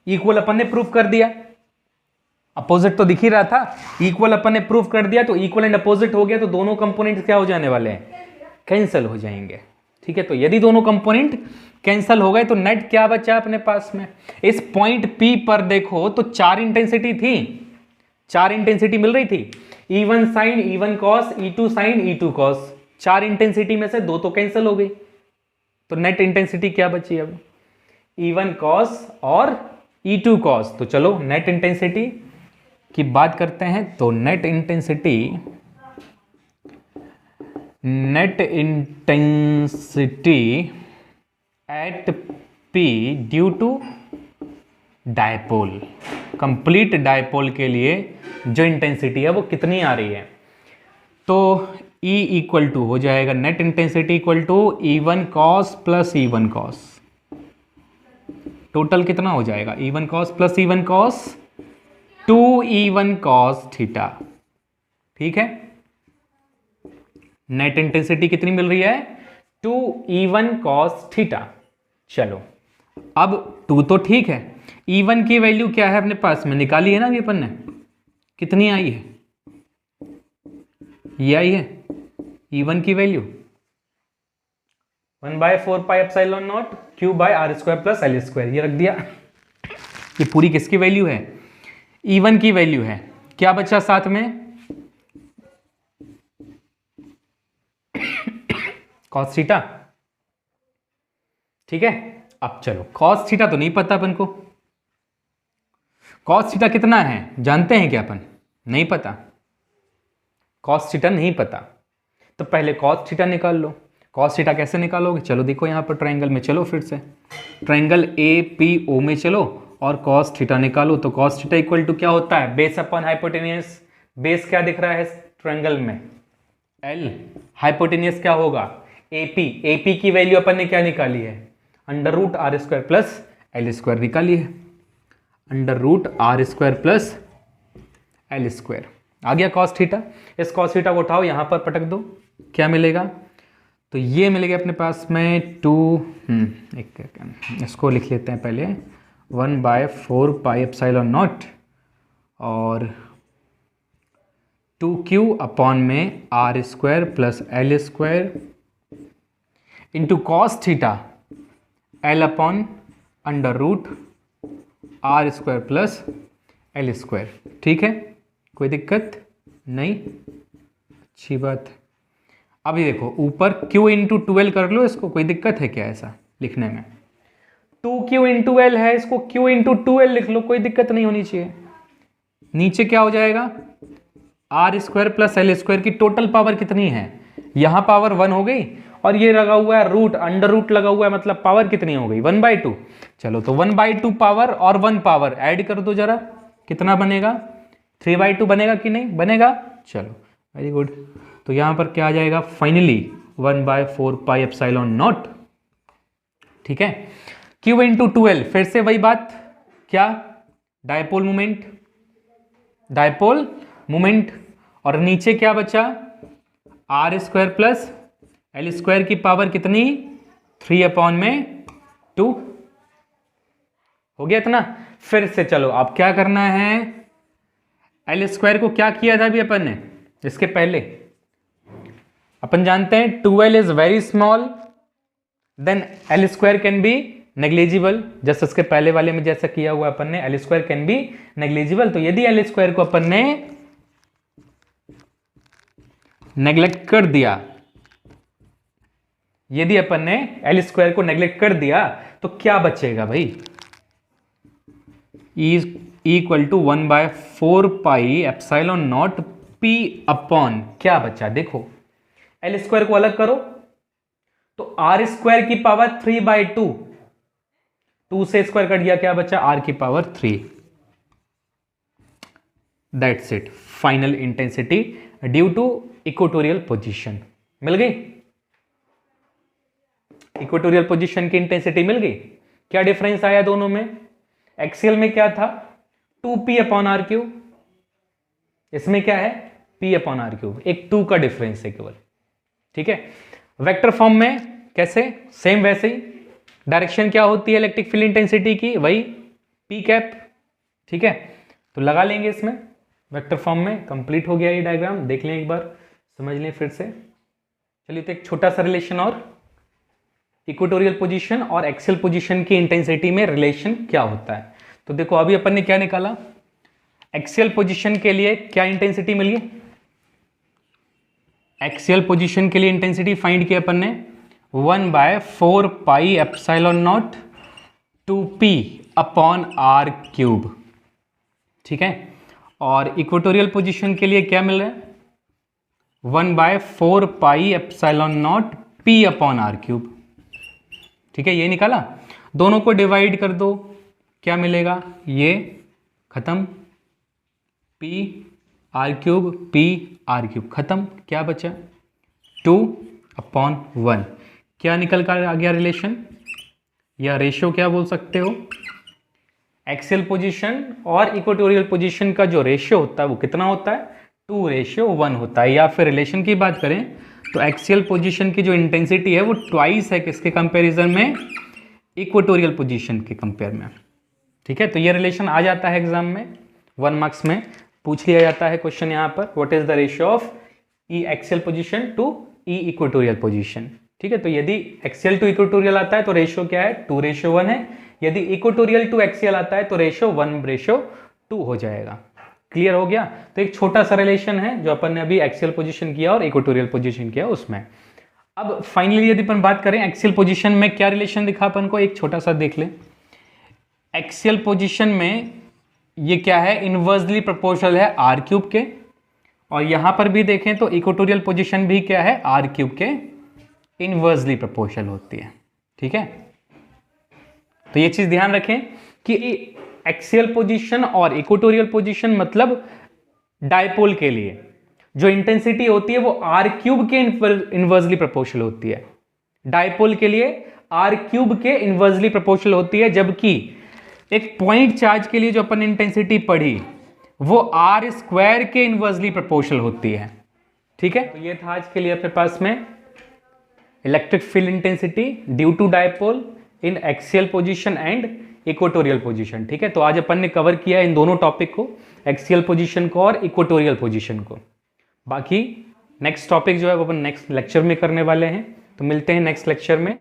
इक्वल अपन ने प्रूफ कर दिया, अपोजिट तो दिख ही रहा था, इक्वल अपन ने प्रूफ कर दिया, तो इक्वल एंड अपोजिट हो गया, तो दोनों कंपोनेंट क्या हो जाने वाले हैं, कैंसिल हो जाएंगे, ठीक है। तो यदि दोनों कंपोनेंट कैंसिल हो गए तो नेट क्या बचा अपने पास में, इस पॉइंट P पर देखो तो 4 इंटेंसिटी थी, 4 इंटेंसिटी मिल रही थी, E1 sine, E1 cos, E2 sine, E2 cos, 4 intensity में से 2 तो कैंसिल हो गई, तो नेट इंटेंसिटी क्या बची अब, E1 कॉस और E2 कॉस। तो चलो नेट इंटेंसिटी की बात करते हैं, तो net intensity at P due to dipole, complete dipole के लिए जो इंटेंसिटी है वो कितनी आ रही है, तो E इक्वल टू हो जाएगा net intensity equal to E1 cos plus E1 cos, total कितना हो जाएगा E1 cos plus E1 cos 2E1 cos theta, ठीक है। नेट इंटेंसिटी कितनी मिल रही है 2E1 कॉस थीटा। चलो अब 2 तो ठीक है, E1 की वैल्यू क्या है अपने पास में, निकाली है ना अभी अपन ने, कितनी आई है, ये आई है E1 की value 1/4 pi epsilon naught Q by R square plus L square, ये रख दिया। ये पूरी किसकी वैल्यू है, E1 की वैल्यू है। क्या बचा साथ में, कॉस थीटा, ठीक है। अब चलो कॉस थीटा तो नहीं पता अपन को, कॉस थीटा कितना है जानते हैं क्या अपन, नहीं पता, कॉस थीटा नहीं पता, तो पहले कॉस थीटा निकाल लो। कॉस थीटा कैसे निकालोगे, चलो देखो यहाँ पर ट्रायंगल में चलो, फिर से ट्रायंगल APO में चलो और कॉस थीटा निकालो। तो कॉस थीटा इक्वल टू क्या होता है, बेस अपॉन हाइपोटेनियस, बेस क्या दिख रहा है ट्रायंगल में L, हाइपोटेनियस क्या होगा AP की वैल्यू अपन ने क्या निकाली है under root R square plus L square निकाली है, under root R square plus L square. आ गया कॉस थीटा, इस कॉस थीटा को उठाओ यहाँ पर पटक दो, क्या मिलेगा, तो ये मिलेगा अपने पास में 2 इसको लिख लेते हैं पहले 1/4 पाई एप्सिलॉन नॉट और 2Q अपॉन में R square plus L square into cos theta L upon under root R square plus L square, ठीक है, कोई दिक्कत नहीं, अच्छी बात। अभी देखो ऊपर Q इंटू 2L कर लो, इसको कोई दिक्कत है क्या ऐसा लिखने में, 2Q इंटू L है, इसको Q इंटू 2L लिख लो, कोई दिक्कत नहीं होनी चाहिए। नीचे क्या हो जाएगा R square plus L square की टोटल पावर कितनी है, यहाँ पावर 1 हो गई और ये लगा हुआ है रूट, अंडर रूट लगा हुआ है, मतलब पावर कितनी हो गई 1/2। चलो तो 1/2 पावर और 1 पावर ऐड कर दो जरा, कितना बनेगा 3/2 बनेगा कि नहीं बनेगा, चलो वेरी गुड। तो यहाँ पर क्या आ जाएगा फाइनली 1/4 पाई एप्सिलॉन नॉट, ठीक है। Q इंटू 2L, फिर से वही बात, क्या डायपोल मोमेंट, डायपोल मोमेंट, और नीचे क्या बचा R square plus L square की पावर कितनी 3 अपॉन में 2, हो गया इतना। फिर से चलो अब क्या करना है, L स्क्वायर को क्या किया था अभी अपन ने, इसके पहले अपन जानते हैं 2L is very small then L square can be negligible, just उसके पहले वाले में जैसा किया हुआ अपन ने, L square can be negligible. तो यदि एल स्क्वायर को अपन ने नेग्लेक्ट कर दिया, यदि अपन ने एल स्क्वायर को नेग्लेक्ट कर दिया तो क्या बचेगा भाई, equal to 1/4 pi epsilon naught P upon क्या बचा, देखो एल स्क्वायर को अलग करो तो आर स्क्वायर की पावर 3/2, 2 से स्क्वायर कट गया, क्या बचा आर की power 3। That's it, final intensity due to equatorial position मिल गई, इक्वेटोरियल पोजीशन की इंटेंसिटी मिल गई। क्या डिफरेंस आया दोनों में, एक्सियल में क्या था 2p अपॉन आर क्यूब, इसमें क्या है p अपॉन आर क्यूब, एक 2 का डिफरेंस है केवल, ठीक है। वेक्टर फॉर्म में कैसे, सेम वैसे ही, डायरेक्शन क्या होती है इलेक्ट्रिक फील्ड इंटेंसिटी की, वही p कैप, ठीक है। तो लगा लेंगे इसमें वेक्टर फॉर्म में, कंप्लीट हो गया ये डायग्राम, देख लें एक बार, समझ लें फिर से। चलिए तो एक छोटा सा रिलेशन और, इक्वेटोरियल पोजीशन और एक्सियल पोजीशन की इंटेंसिटी में रिलेशन क्या होता है। तो देखो अभी अपन ने क्या निकाला, एक्सियल पोजीशन के लिए क्या इंटेंसिटी मिली, एक्सियल पोजीशन के लिए इंटेंसिटी फाइंड किया अपन ने 1/4 pi epsilon naught 2p upon R cube, ठीक है। और इक्वेटोरियल पोजीशन के लिए क्या मिल रहा है 1/4 pi epsilon naught p upon R cube, ठीक है, ये निकाला। दोनों को डिवाइड कर दो, क्या मिलेगा, ये खत्म, p R cube p R cube खत्म, क्या बचा 2/1। क्या निकल कर आ गया रिलेशन या रेशियो क्या बोल सकते हो, एक्सियल पोजीशन और इक्वेटोरियल पोजीशन का जो रेशियो होता है वो कितना होता है 2:1 होता है। या फिर रिलेशन की बात करें तो एक्सियल पोजीशन की जो इंटेंसिटी है वो ट्वाइस है किसके कंपैरिजन में, इक्वेटोरियल पोजीशन के कंपेयर में, ठीक है। तो ये रिलेशन आ जाता है एग्जाम में, 1 मार्क्स में पूछ लिया जाता है क्वेश्चन यहाँ पर, what is the ratio of E axial position to E equatorial position, ठीक है। तो यदि एक्सियल टू इक्वेटोरियल आता है तो रेशियो क्या है 2:1 है, यदि इक्वेटोरियल टू एक्सियल आता है तो रेशियो 1:2 हो जाएगा। क्लियर हो गया। तो एक छोटा सा रिलेशन है जो अपन ने अभी एक्सियल पोजीशन किया और इक्वेटोरियल पोजीशन किया उसमें। अब फाइनली यदि अपन बात करें एक्सियल पोजीशन में क्या रिलेशन दिखा अपन को, एक छोटा सा देख ले। एक्सियल पोजीशन में ये क्या है, इनवर्सली प्रोपोर्शनल है आर क्यूब के, और यहां पर भी देखें तो इक्वेटोरियल पोजीशन भी क्या है आर क्यूब के इनवर्सली प्रोपोर्शनल होती है, ठीक है। तो ये चीज ध्यान रखें कि एक्सियल पोजीशन और इक्वेटोरियल पोजीशन मतलब डायपोल के लिए जो इंटेंसिटी होती है वो आर क्यूब के इनवर्सली प्रोपोर्शनल होती है, डायपोल के लिए आर क्यूब के इनवर्सली प्रोपोर्शनल होती है, जबकि एक पॉइंट चार्ज के लिए जो अपन इंटेंसिटी पढ़ी वो आर स्क्वायर के इनवर्सली प्रोपोर्शनल होती है, ठीक है। तो ये था आज के लिए अपने पास में electric field intensity due to dipole in axial position and equatorial position, ठीक है। तो आज अपन ने कवर किया इन दोनों टॉपिक को, एक्सियल पोजीशन को और इक्वेटोरियल पोजीशन को। बाकी नेक्स्ट टॉपिक जो है वो अपन नेक्स्ट लेक्चर में करने वाले हैं, तो मिलते हैं नेक्स्ट लेक्चर में।